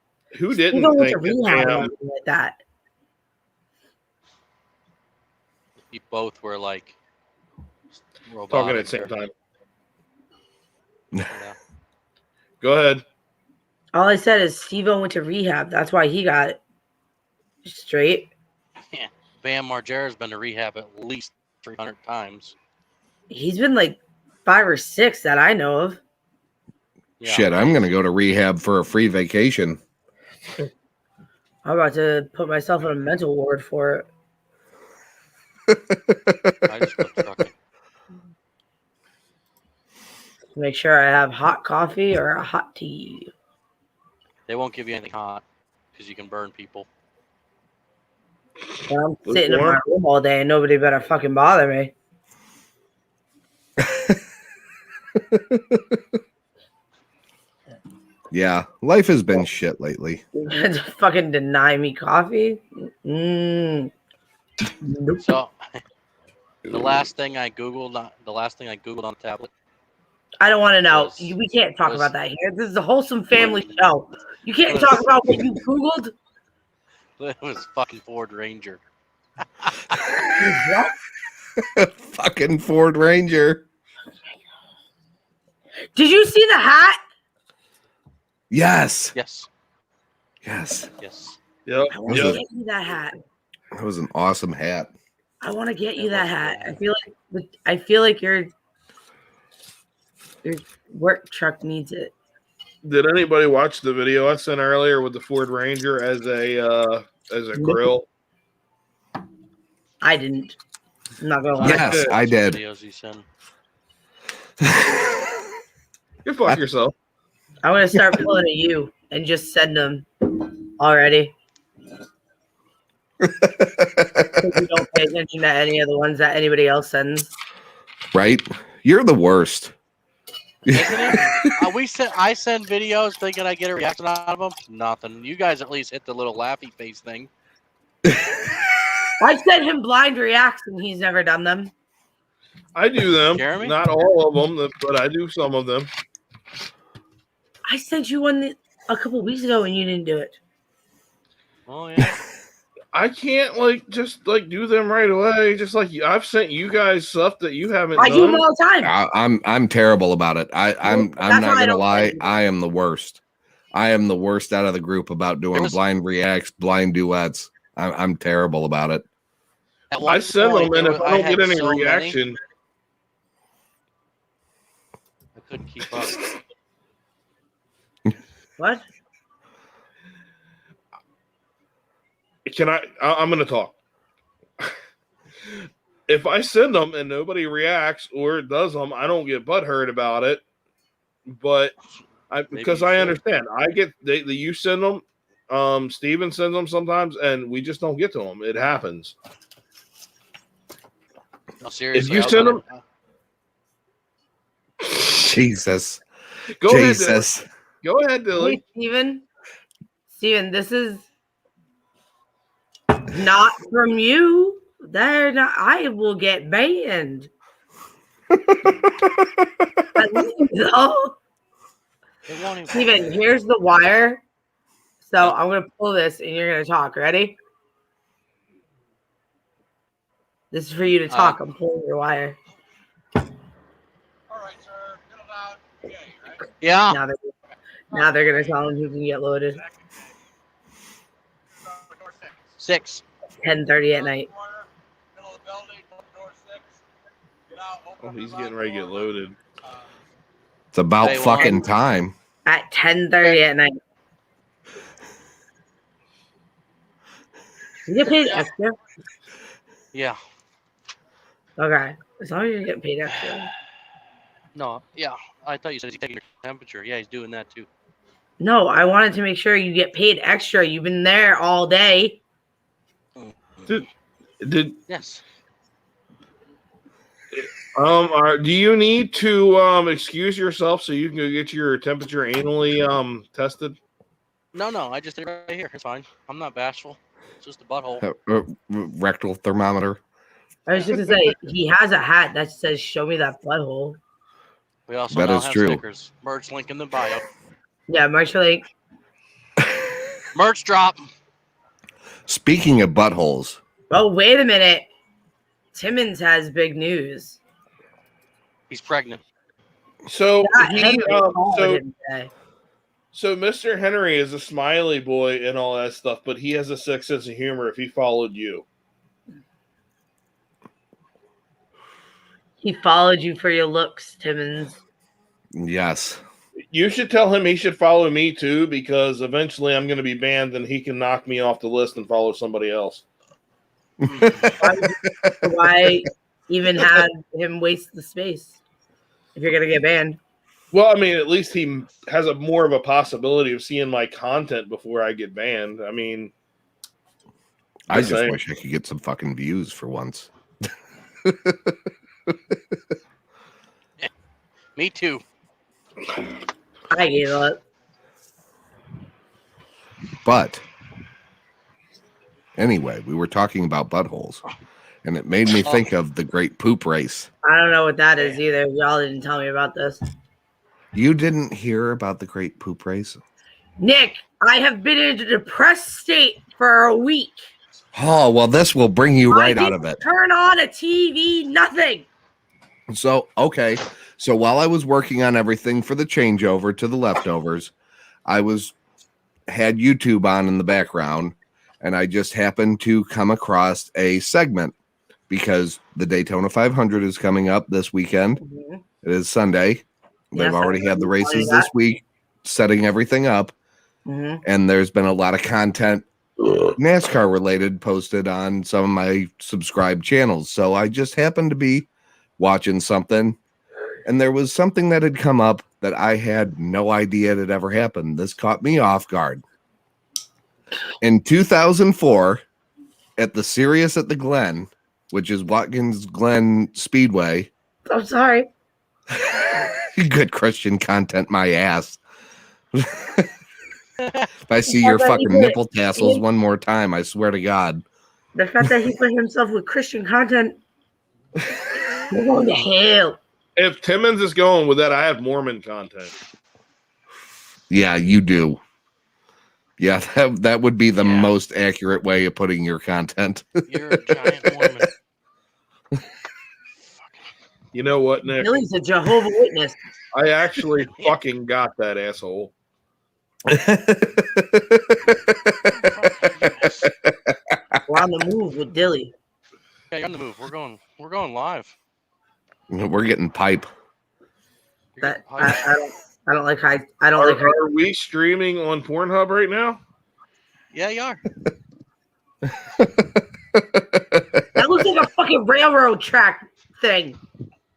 that? You both were like talking at the same time. Yeah. Go ahead. All I said is Steve-O went to rehab. That's why he got straight. Yeah. Bam Margera's been to rehab at least 300 times. He's been like 5 or 6 that I know of. Yeah. Shit, I'm going to go to rehab for a free vacation. I'm about to put myself in a mental ward for it. I just quit trucking. Make sure I have hot coffee or a hot tea. They won't give you anything hot because you can burn people. Well, I'm sitting in my room all day and nobody better fucking bother me. Yeah, life has been shit lately. Fucking deny me coffee? Nope. So the last thing I googled on the tablet. I don't want to know. We can't talk about that here. This is a wholesome family show. You can't talk about what you googled. It was fucking Ford Ranger. Fucking Ford Ranger. Did you see the hat? Yes. Yes. Yes. Yes. Yep. I want to get you that hat. That was an awesome hat. I want to get you that hat. I feel like your work truck needs it. Did anybody watch the video I sent earlier with the Ford Ranger as a grill? I didn't. I'm not gonna lie. Yes, I did. Videos you send. You fuck yourself. I'm gonna start pulling at you and just send them already. You don't pay attention to any of the ones that anybody else sends. Right? You're the worst. I send videos thinking I get a reaction out of them. Nothing. You guys at least hit the little laughy face thing. I sent him blind reacts and he's never done them. I do them. Jeremy? Not all of them, but I do some of them. I sent you one a couple weeks ago and you didn't do it. Oh yeah. I can't just do them right away. Just like I've sent you guys stuff that you haven't done. I do them all the time. I'm terrible about it. I'm not gonna lie. I am the worst. I am the worst out of the group about doing blind reacts, blind duets. I'm terrible about it. At one I send point, them, and there if was- I don't had get any so many, reaction, I couldn't keep up. What? can I'm going to talk. If I send them and nobody reacts or does them, I don't get butthurt about it. But because you I should. understand, I get you send them. Steven sends them sometimes, and we just don't get to them. It happens. No, seriously. If you send them, Jesus. go Jesus. ahead. Go ahead, Dilly. Hey, Steven, this is not from you. They're not. I will get banned. I leave, though. It won't even. Steven, here's the wire. So I'm gonna pull this, and you're gonna talk. Ready? This is for you to talk. I'm pulling your wire. Yeah. Now they're gonna tell him who can get loaded. 6. 10:30 at night. Oh, he's getting ready to get loaded. It's about Day fucking one. time. At 10:30 at night. You get paid extra. Yeah. Okay. As long as you're getting paid extra. No. Yeah. I thought you said he's taking your temperature. Yeah, he's doing that too. No, I wanted to make sure you get paid extra. You've been there all day. Did Yes. do you need to excuse yourself so you can go get your temperature anally tested? No. I just did it right here. It's fine. I'm not bashful. It's just a butthole. Rectal thermometer. I was just gonna say he has a hat that says "Show me that butthole." We also That now is have true. stickers. Merch link in the bio. Yeah, Marshall, like Merch drop. Speaking of buttholes, oh wait a minute, Timmons has big news. He's pregnant. So Not he Henry called so him today. so Mr. Henry is a smiley boy and all that stuff, but he has a sick sense of humor if he followed you. He followed you for your looks, Timmons. yes. You should tell him he should follow me too, because eventually I'm going to be banned and he can knock me off the list and follow somebody else. Why even have him waste the space if you're gonna get banned? Well, I mean, at least he has a more of a possibility of seeing my content before I get banned. I mean, I just saying. wish I could get some fucking views for once. Me too. I gave up. But anyway, we were talking about buttholes, and it made me think of the Great Poop Race. I don't know what that is either. Y'all didn't tell me about this. You didn't hear about the Great Poop Race? Nick, I have been in a depressed state for a week. Oh, well, this will bring you right out of it. Turn on a TV, nothing. So, okay. So while I was working on everything for the changeover to the Leftovers, I had YouTube on in the background, and I just happened to come across a segment because the Daytona 500 is coming up this weekend. Mm-hmm. It is Sunday. They've already had the races this week, setting everything up. Mm-hmm. And there's been a lot of content NASCAR related posted on some of my subscribed channels. So I just happened to be watching something, and there was something that had come up that I had no idea had ever happened. This caught me off guard. In 2004, at the Sirius at the Glen, which is Watkins Glen Speedway. I'm sorry. Good Christian content, my ass. If I see your fucking nipple tassels one more time, I swear to God. The fact that he put himself with Christian content, we're going to hell. If Timmons is going with that, I have Mormon content. Yeah, you do. Yeah, that would be the most accurate way of putting your content. You're a giant Mormon. You know what, Nick? Billy's a Jehovah's Witness. I actually fucking got that asshole. We're on the move with Dilly. Yeah, you're on the move. We're going live. We're getting pipe. That I don't like high. I don't like high. Are we streaming on Pornhub right now? Yeah, you are. That looks like a fucking railroad track thing.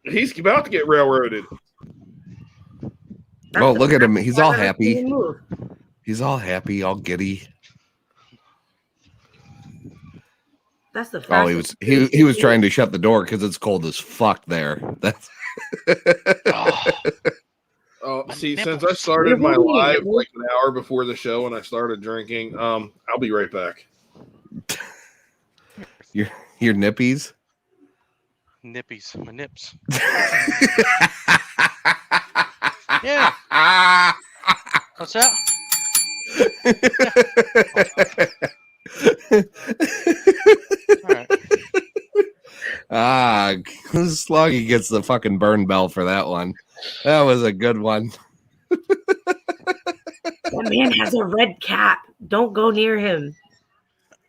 He's about to get railroaded. Oh, look at him. He's all I've never seen happy. him move. He's all happy, all giddy. That's the Oh, fastest. he was trying to shut the door because it's cold as fuck there. That's Oh, see, since I started my live like an hour before the show and I started drinking, I'll be right back. your nippies. Nippies, my nips. Yeah. What's that? All right. Ah, Sloggy gets the fucking burn bell for that one. That was a good one. That man has a red cap. Don't go near him.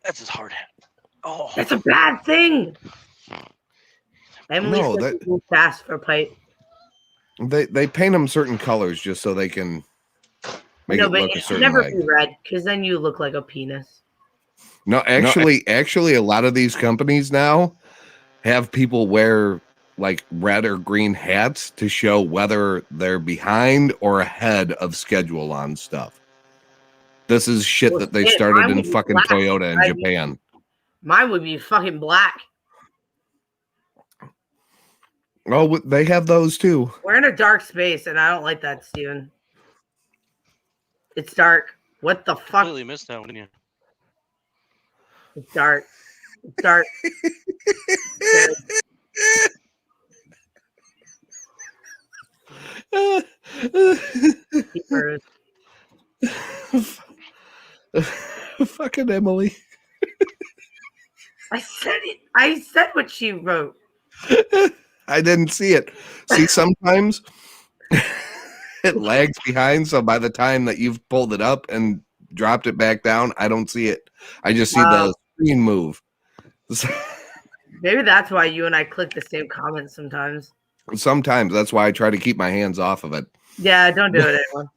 That's his hard hat. Oh, That's a bad thing. Emily No, said to move fast for pipe. They paint them certain colors just so they can make it look a it should certain never way. be red because then you look like a penis. No, actually, a lot of these companies now have people wear like red or green hats to show whether they're behind or ahead of schedule on stuff. This is shit Well, that they shit, started mine in would be fucking black. Toyota in Japan. Mine would be fucking black. Oh, they have those too. We're in a dark space, and I don't like that, Steven. It's dark. What the fuck? completely missed that one, didn't you? It's dark. It's dark. Keepers. Fucking Emily. I said it. I said what she wrote. I didn't see it. See, sometimes it lags behind, so by the time that you've pulled it up and dropped it back down, I don't see it. I just see the screen move. Maybe that's why you and I click the same comments sometimes. Sometimes that's why I try to keep my hands off of it. Yeah, don't do it, anyone.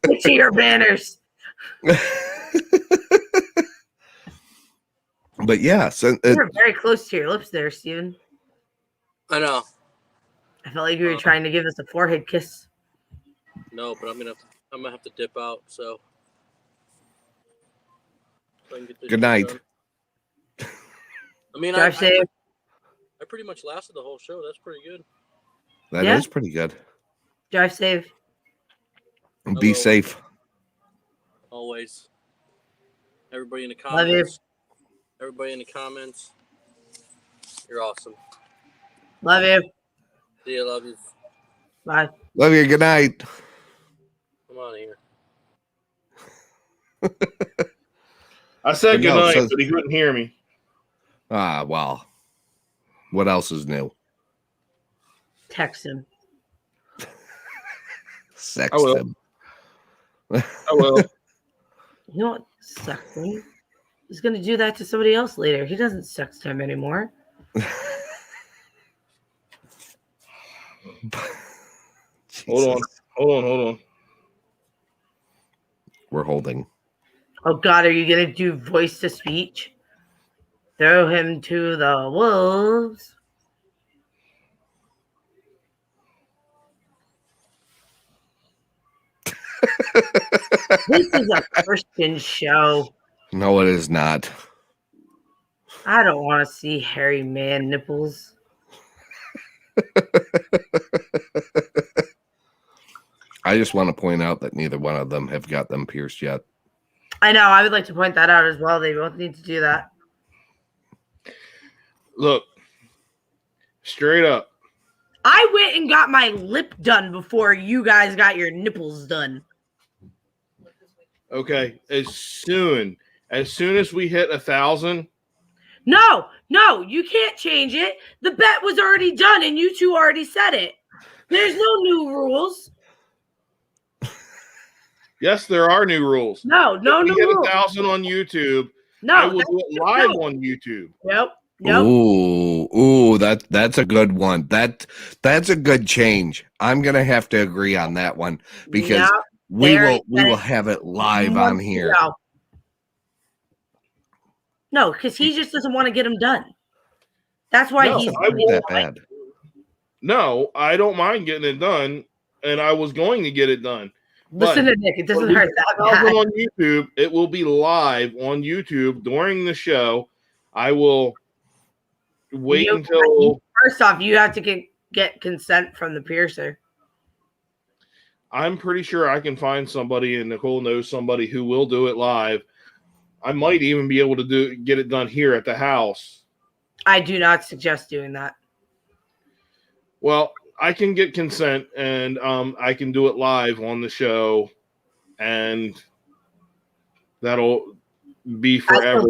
Stick to your banners. But yeah, so You're very close to your lips there, Steven. I know. I felt like you were trying to give us a forehead kiss. No, but I'm gonna have to dip out. So I can get this good shit night. done. I mean, Drive safe. I pretty much lasted the whole show. That's pretty good. That Yeah. is pretty good. Drive safe. And be Hello. safe. Always. Everybody in the Love you. comments. Everybody in the comments. You're awesome. Love you. See you. Love you. Bye. Love you. Good night. Come on here. I said But no, goodnight, so- but he couldn't hear me. Ah, well. What else is new? Text him. Sex I will. them. I will. You know what? Sex him. He's gonna do that to somebody else later. He doesn't sext him anymore. Hold on. We're holding. Oh God, are you gonna do voice to speech? Throw him to the wolves. This is a Christian show. No, it is not. I don't want to see hairy man nipples. I just want to point out that neither one of them have got them pierced yet. I know. I would like to point that out as well. They both need to do that. Look, straight up. I went and got my lip done before you guys got your nipples done. Okay, as soon as we hit 1,000, No, you can't change it. The bet was already done, and you two already said it. There's no new rules. yes, there are new rules. No If we new hit rules. 1,000 on YouTube, No, I will do it live on YouTube. Yep. Ooh, that's a good one. That's a good change. I'm gonna have to agree on that one because Yep. we will have it live on here. No, because he just doesn't want to get them done. That's why No, he's I won't. That bad. No, I don't mind getting it done, and I was going to get it done. Listen to Nick. It doesn't hurt that bad. On YouTube, it will be live on YouTube during the show. I will wait until. First off, you have to get consent from the piercer. I'm pretty sure I can find somebody, and Nicole knows somebody who will do it live. I might even be able to get it done here at the house. I do not suggest doing that. Well, I can get consent, and I can do it live on the show, and that'll be forever.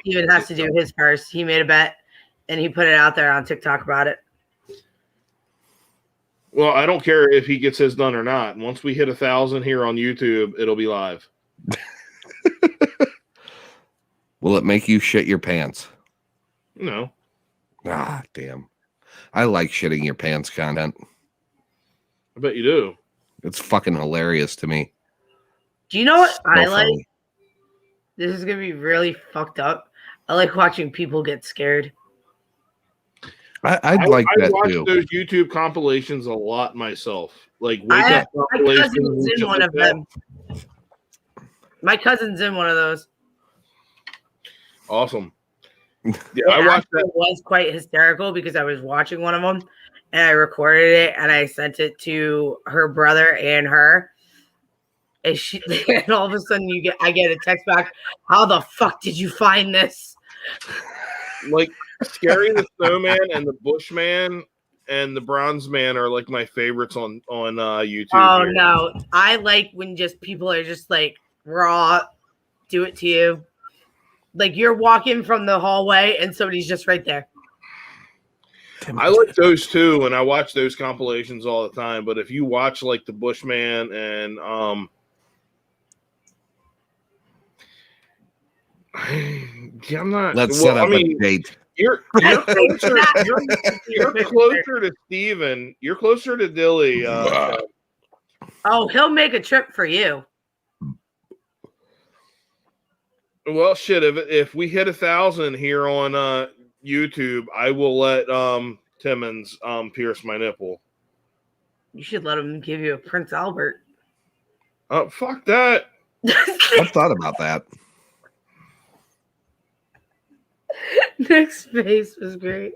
Steven has to do his first. He made a bet, and he put it out there on TikTok about it. Well, I don't care if he gets his done or not. Once we hit 1,000 here on YouTube, it'll be live. Will it make you shit your pants? No. Ah, damn. I like shitting your pants content. I bet you do. It's fucking hilarious to me. Do you know what I like? funny. This is going to be really fucked up. I like watching people get scared. I'd like that watch too. those YouTube compilations a lot myself. Like wake My up compilations. cousin's in one of them. My cousin's in one of those. Awesome. Yeah, It I watched actually that. was quite hysterical because I was watching one of them and I recorded it and I sent it to her brother and her. And, and all of a sudden I get a text back. How the fuck did you find this? Like Scary the Snowman and the Bushman and the Bronze Man are like my favorites on YouTube. Oh here. no. I like when just people are just like raw, do it to you. Like you're walking from the hallway and somebody's just right there. I like those too, and I watch those compilations all the time. But if you watch like the Bushman and yeah, I'm not. Let's set up a date. You're closer to Steven. You're closer to Dilly. Oh, he'll make a trip for you. Well, shit. If we hit 1,000 here on YouTube, I will let Timmons pierce my nipple. You should let him give you a Prince Albert. Oh, fuck that. I've thought about that. Next face was great.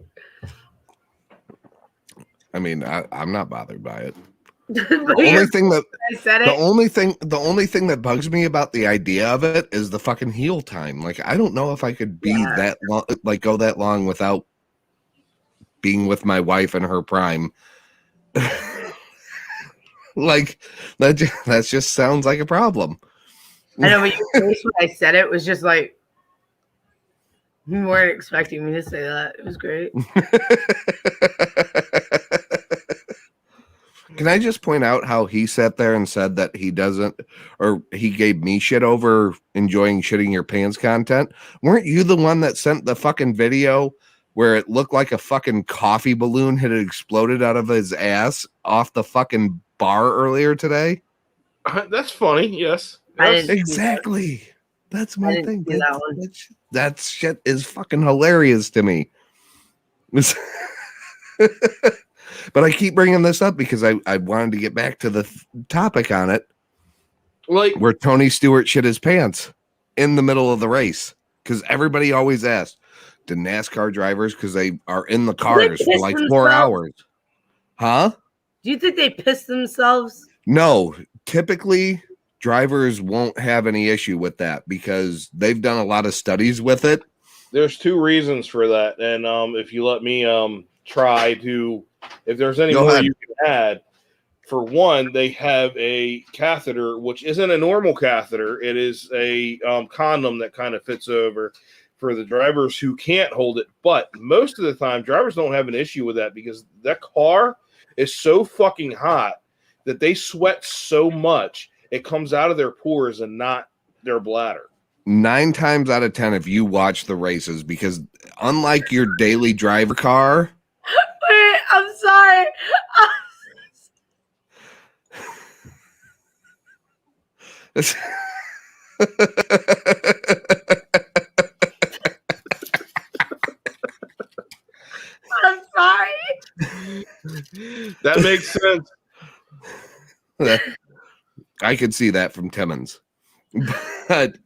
I mean, I'm not bothered by it. The only thing that bugs me about the idea of it is the fucking heal time. Like, I don't know if I could be that long, like go that long without being with my wife in her prime. Like that just sounds like a problem. I know, but your face when I said it was just like you weren't expecting me to say that. It was great. Can I just point out how he sat there and said that he doesn't, or he gave me shit over enjoying shitting your pants content? Weren't you the one that sent the fucking video where it looked like a fucking coffee balloon had exploded out of his ass off the fucking bar earlier today? That's funny. Yes. Exactly. That's my thing. That shit is fucking hilarious to me. But I keep bringing this up because I wanted to get back to the topic on it. Like where Tony Stewart shit his pants in the middle of the race. Because everybody always asks, do NASCAR drivers, because they are in the cars for like 4 hours. Huh? Do you think they piss themselves? No. Typically, drivers won't have any issue with that because they've done a lot of studies with it. There's two reasons for that. And if you let me try to, if there's any more you can add. For one, they have a catheter, which isn't a normal catheter. It is a condom that kind of fits over for the drivers who can't hold it. But most of the time, drivers don't have an issue with that because that car is so fucking hot that they sweat so much it comes out of their pores and not their bladder. 9 times out of 10, if you watch the races, because unlike your daily driver car, Wait, I'm sorry. I'm sorry. That makes sense. I could see that from Timmons. But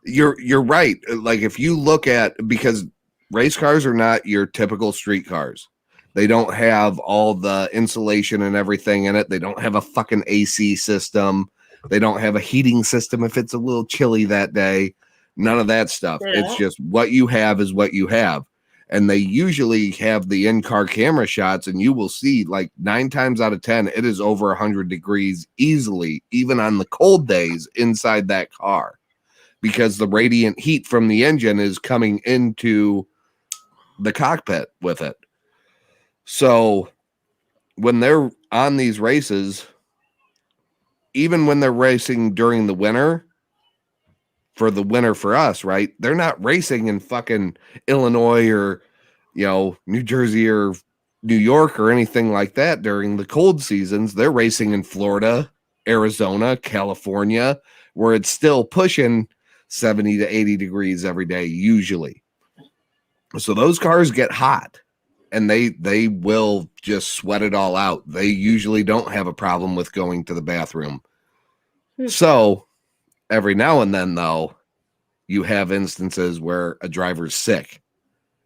you're right. Like if you look at, because race cars are not your typical street cars. They don't have all the insulation and everything in it. They don't have a fucking AC system. They don't have a heating system if it's a little chilly that day. None of that stuff. They It's don't? just what you have is what you have. And they usually have the in-car camera shots, and you will see like 9 times out of 10, it is over 100 degrees easily, even on the cold days inside that car, because the radiant heat from the engine is coming into the cockpit with it. So when they're on these races, even when they're racing during the winter, for the winter for us, right? They're not racing in fucking Illinois or, New Jersey or New York or anything like that during the cold seasons. They're racing in Florida, Arizona, California, where it's still pushing 70 to 80 degrees every day, usually. So those cars get hot and they will just sweat it all out. They usually don't have a problem with going to the bathroom. So every now and then, though, you have instances where a driver's sick.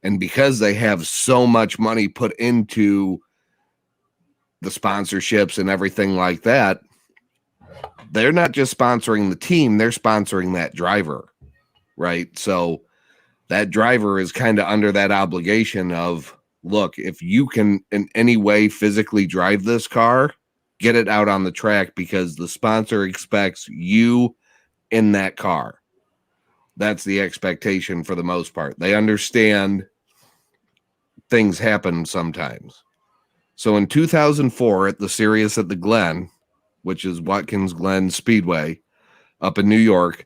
And because they have so much money put into the sponsorships and everything like that, they're not just sponsoring the team, they're sponsoring that driver, right? So that driver is kind of under that obligation of, look, if you can in any way physically drive this car, get it out on the track because the sponsor expects you in that car. That's the expectation for the most part. They understand things happen sometimes. So in 2004 at the Sirius at the Glen, which is Watkins Glen Speedway up in New York,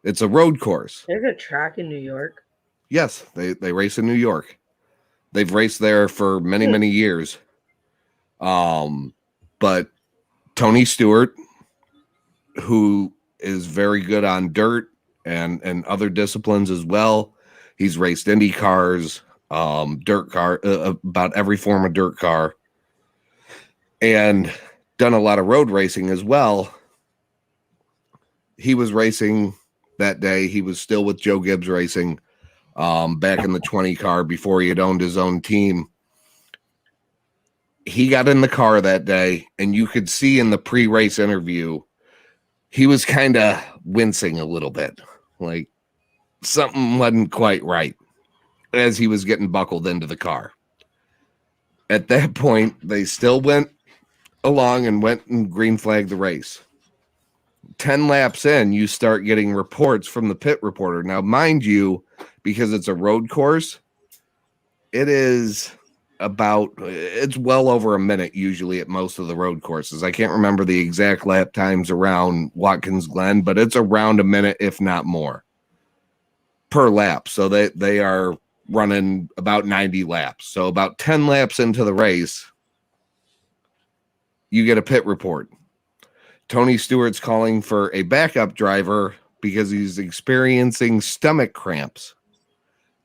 it's a road course. There's a track in New York. Yes, they race in New York. They've raced there for many, many years. But Tony Stewart, who is very good on dirt and other disciplines as well. He's raced Indy cars, dirt car, about every form of dirt car, and done a lot of road racing as well. He was racing that day. He was still with Joe Gibbs Racing back in the 20 car before he had owned his own team. He got in the car that day, and you could see in the pre-race interview, he was kind of wincing a little bit, like something wasn't quite right as he was getting buckled into the car. At that point, they still went along and went and green flagged the race. 10 laps in, you start getting reports from the pit reporter. Now, mind you, because it's a road course, it's well over a minute usually at most of the road courses. I can't remember the exact lap times around Watkins Glen, but it's around a minute, if not more, per lap. So they are running about 90 laps. So about 10 laps into the race, you get a pit report. Tony Stewart's calling for a backup driver because he's experiencing stomach cramps.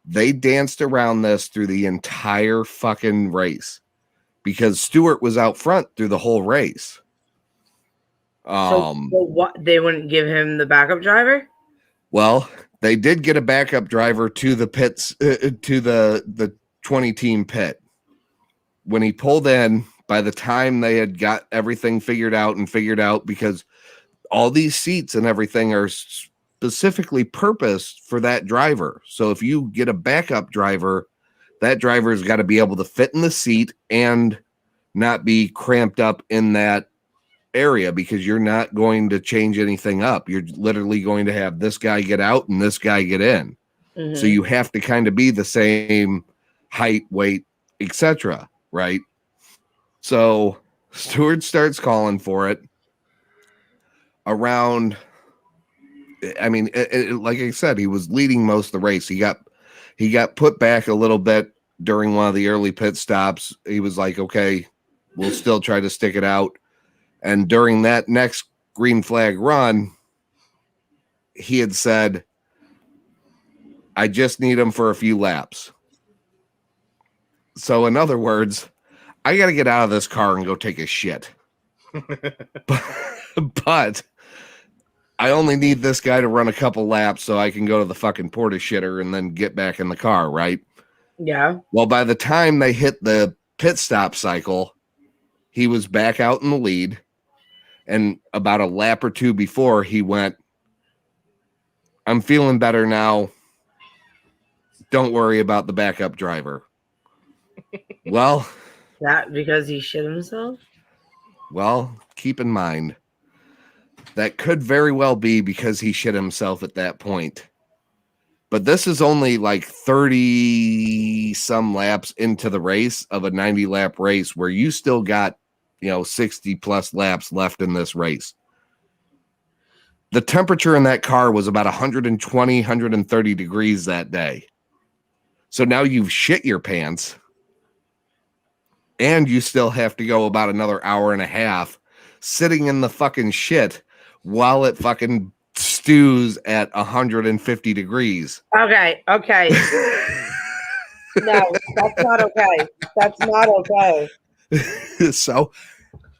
They danced around this through the entire fucking race because Stewart was out front through the whole race. So what? They wouldn't give him the backup driver? Well, they did get a backup driver to the pits, to the 20 team pit. When he pulled in, by the time they had got everything figured out, because all these seats and everything are specifically purposed for that driver. So if you get a backup driver, that driver's got to be able to fit in the seat and not be cramped up in that area, because you're not going to change anything up. You're literally going to have this guy get out and this guy get in. Mm-hmm. So you have to kind of be the same height, weight, etc. Right? So Stewart starts calling for it. Around I mean, like I said, he was leading most of the race. He got put back a little bit during one of the early pit stops. He was like, okay, we'll still try to stick it out. And during that next green flag run, he had said, I just need him for a few laps. So in other words, I got to get out of this car and go take a shit. but I only need this guy to run a couple laps so I can go to the fucking porta shitter and then get back in the car, right? Yeah. Well, by the time they hit the pit stop cycle, he was back out in the lead. And about a lap or two before, he went, I'm feeling better now. Don't worry about the backup driver. Well, That because he shit himself? Well, keep in mind, that could very well be because he shit himself at that point. But this is only like 30 some laps into the race of a 90 lap race where you still got, 60 plus laps left in this race. The temperature in that car was about 120, 130 degrees that day. So now you've shit your pants and you still have to go about another hour and a half sitting in the fucking shit while it fucking stews at 150 degrees. Okay. No, that's not okay. That's not okay. So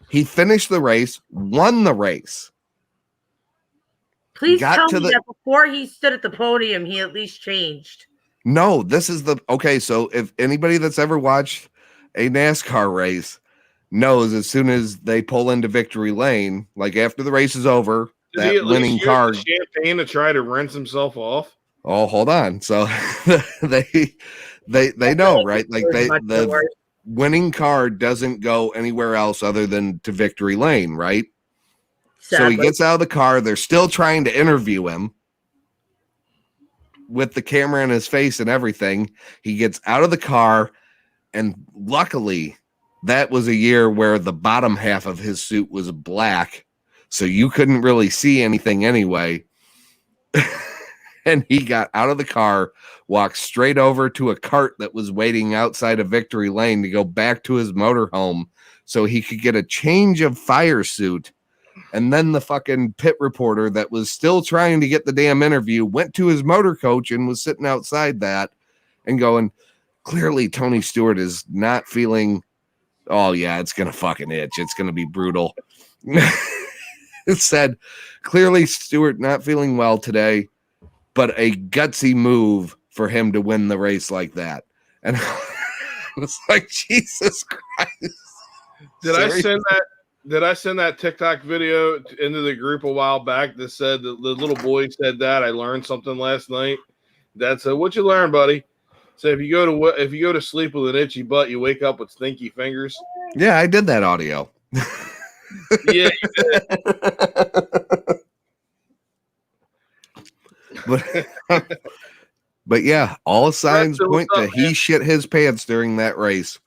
he finished the race, won the race. Please tell me that before he stood at the podium, he at least changed. No, this is okay. So if anybody that's ever watched a NASCAR race knows, as soon as they pull into victory lane, like after the race is over, Does that he at winning least car. use the champagne to try to rinse himself off? Oh, hold on. So they know, right? Like the winning car doesn't go anywhere else other than to victory lane, right? So he gets out of the car. They're still trying to interview him with the camera in his face and everything. He gets out of the car, and luckily that was a year where the bottom half of his suit was black, so you couldn't really see anything anyway. And he got out of the car, walked straight over to a cart that was waiting outside of victory lane to go back to his motorhome so he could get a change of fire suit. And then the fucking pit reporter that was still trying to get the damn interview went to his motor coach and was sitting outside that and going, clearly Tony Stewart is not feeling, oh yeah, it's going to fucking itch. It's going to be brutal. It said, clearly Stewart not feeling well today, but a gutsy move for him to win the race like that. And I was like, Jesus Christ. Did I send that TikTok video into the group a while back that said that the little boy said that I learned something last night? Dad said, "What you learn, buddy?" So if you go to sleep with an itchy butt, you wake up with stinky fingers. Yeah, I did that audio. Yeah, you did. But yeah, all signs point to he shit his pants during that race.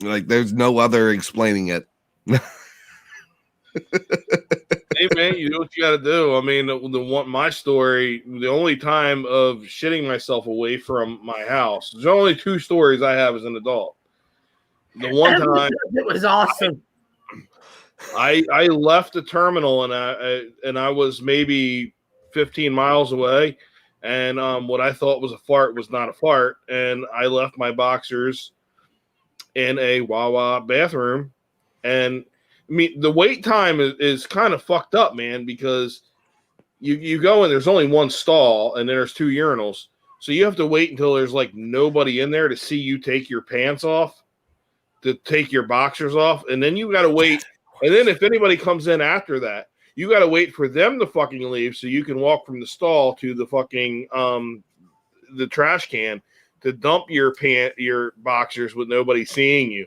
Like, there's no other explaining it. Hey man, you know what you got to do. I mean, my story, the only time of shitting myself away from my house. There's only 2 stories I have as an adult. The one time it was awesome. I left the terminal and I was maybe 15 miles away, and what I thought was a fart was not a fart, and I left my boxers in a Wawa bathroom. And I mean, the wait time is kind of fucked up, man, because you go in, there's only one stall, and then there's 2 urinals. So you have to wait until there's like nobody in there to see you take your pants off, to take your boxers off. And then you got to wait. And then if anybody comes in after that, you got to wait for them to fucking leave so you can walk from the stall to the fucking the trash can to dump your boxers with nobody seeing you.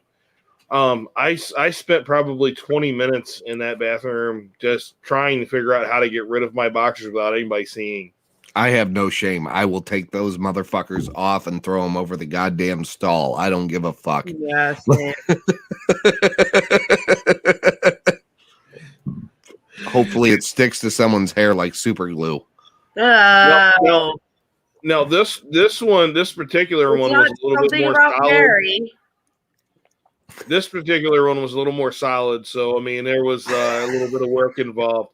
I spent probably 20 minutes in that bathroom just trying to figure out how to get rid of my boxers without anybody seeing. I have no shame. I will take those motherfuckers off and throw them over the goddamn stall. I don't give a fuck. Yes. Hopefully it sticks to someone's hair like super glue. Oh, Now this particular it's one not was a little bit something more about solid. Mary. This particular one was a little more solid, so I mean there was a little bit of work involved.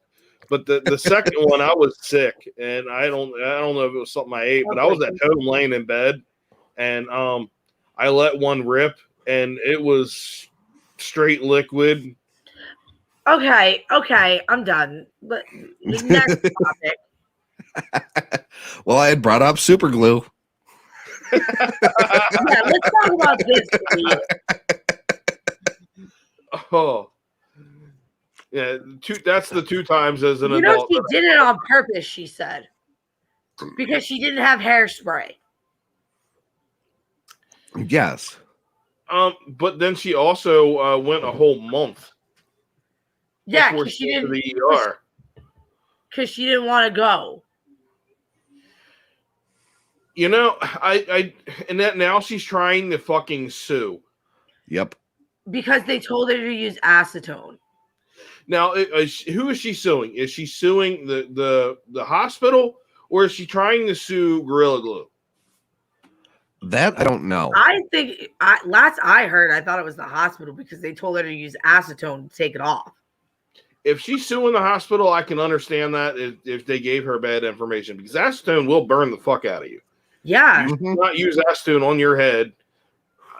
But the second one, I was sick, and I don't know if it was something I ate, but I was at home laying in bed, and I let one rip, and it was straight liquid. Okay, I'm done. But next topic. Well, I had brought up super glue. Yeah, let's talk about this. Idiot. Oh, yeah. That's the 2 times as an You know, adult. she did it on purpose. She said because she didn't have hairspray. Yes. But then she also went a whole month. Yeah, before because she went to didn't. the ER. Because she didn't want to go. You know, and that now she's trying to fucking sue. Yep. Because they told her to use acetone. Now, who is she suing? Is she suing the hospital, or is she trying to sue Gorilla Glue? That I don't know. I think last I heard, I thought it was the hospital because they told her to use acetone to take it off. If she's suing the hospital, I can understand that if they gave her bad information, because acetone will burn the fuck out of you. Yeah. You should not use acetone on your head.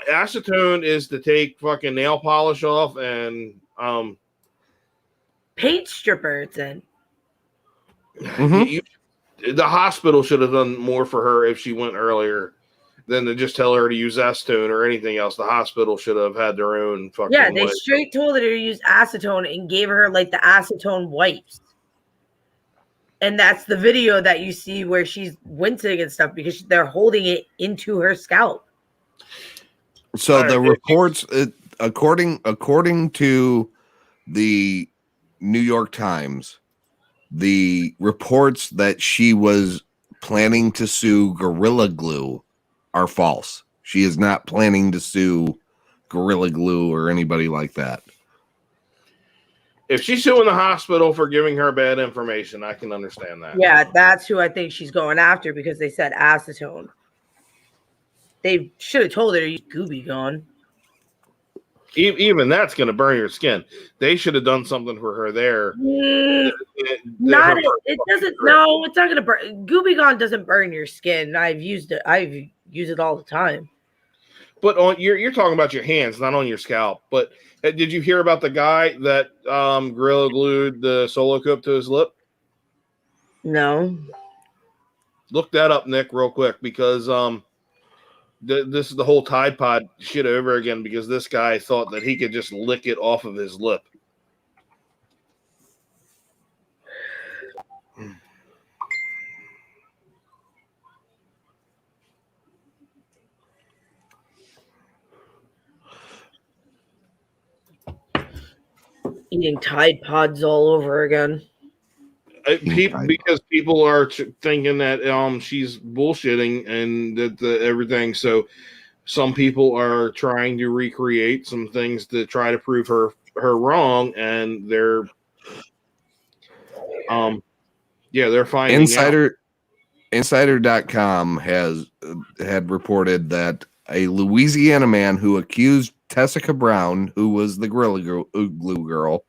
Acetone is to take fucking nail polish off and paint stripper. It's in. The hospital should have done more for her if she went earlier than to just tell her to use acetone or anything else. The hospital should have had their own fucking Yeah, they way. straight told her to use acetone and gave her like the acetone wipes. And that's the video that you see where she's wincing and stuff because they're holding it into her scalp. So the reports, according to the New York Times, the reports that she was planning to sue Gorilla Glue are false. She is not planning to sue Gorilla Glue or anybody like that. If she's suing the hospital for giving her bad information, I can understand that. Yeah, that's who I think she's going after because they said acetone. They should have told her to use Gooby Gone. Even that's going to burn your skin. They should have done something for her there. It doesn't. No, it's not going to burn. Gooby Gone doesn't burn your skin. I've used it. I've used it all the time. But on you're talking about your hands, not on your scalp. But did you hear about the guy that Gorilla glued the solo cup to his lip? No. Look that up, Nick, real quick, because this is the whole Tide Pod shit over again because this guy thought that he could just lick it off of his lip. Eating Tide Pods all over again. Because people are thinking that she's bullshitting and that everything. So some people are trying to recreate some things to try to prove her wrong, and they're they're finding out. Insider.com had reported that a Louisiana man who accused Tessica Brown, who was the Gorilla Glue girl,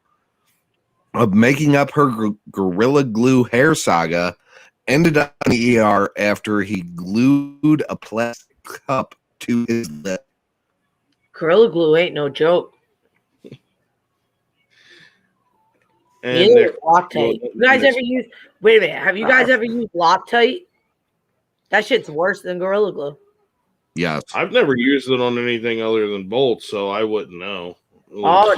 of making up her Gorilla Glue hair saga, ended up in the ER after he glued a plastic cup to his lip. Gorilla Glue ain't no joke. And Loctite. You guys ever use? Wait a minute. Have you guys ever used Loctite? That shit's worse than Gorilla Glue. Yes. I've never used it on anything other than bolts, so I wouldn't know. Oh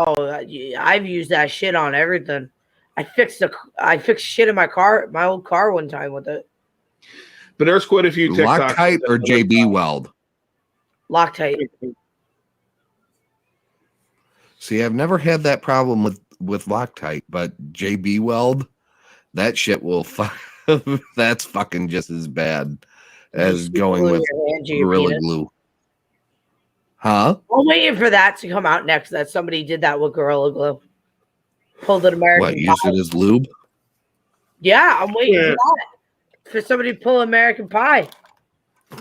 no! I've used that shit on everything. I fixed shit in my old car one time with it. But there's quite a few TikToks. Loctite or JB Weld? Loctite. See, I've never had that problem with Loctite, but JB Weld, that shit will that's fucking just as bad as going with Gorilla Glue. Huh? I'm waiting for that to come out next. That somebody did that with Gorilla Glue. Pulled an American. What, use it as lube? Yeah, I'm waiting for that. for somebody to pull American Pie.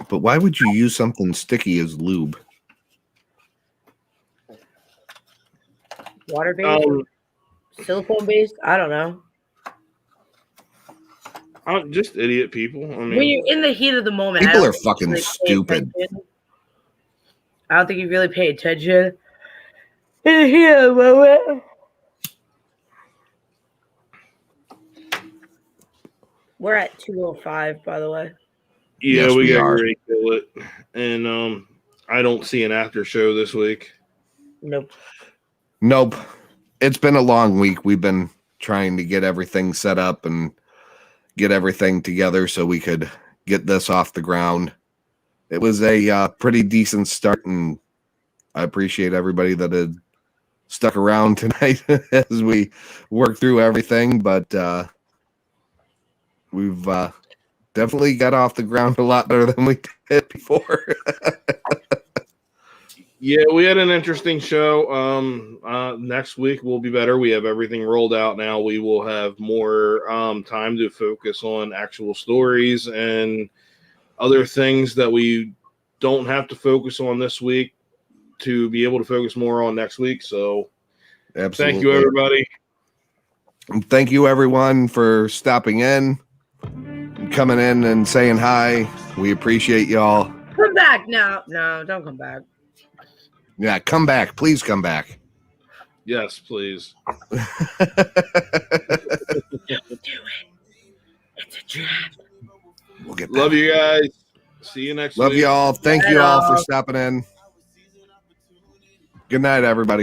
But why would you use something sticky as lube? Water based, silicone based. I don't know. Just idiot people. I When mean, you're in the heat of the moment, People are fucking stupid. I don't think you really pay attention. In the heat of the moment. We're at 2:05, by the way. yeah, Yes, we we got are. to kill it, and I don't see an after show this week. Nope. Nope. It's been a long week. We've been trying to get everything set up and get everything together so we could get this off the ground. It was a pretty decent start, and I appreciate everybody that had stuck around tonight as we work through everything. But we've definitely got off the ground a lot better than we did before. Yeah, we had an interesting show. Next week will be better. We have everything rolled out now. We will have more time to focus on actual stories and other things that we don't have to focus on this week to be able to focus more on next week. So Absolutely. thank you, everybody. And thank you, everyone, for stopping in, coming in and saying hi. We appreciate y'all. Come back now. No, don't come back. Yeah, come back. Please come back. Yes, please. Don't do it. It's a trap. We'll get Love you guys. See you next Love week. y'all. Thank you all for stopping in. Good night, everybody.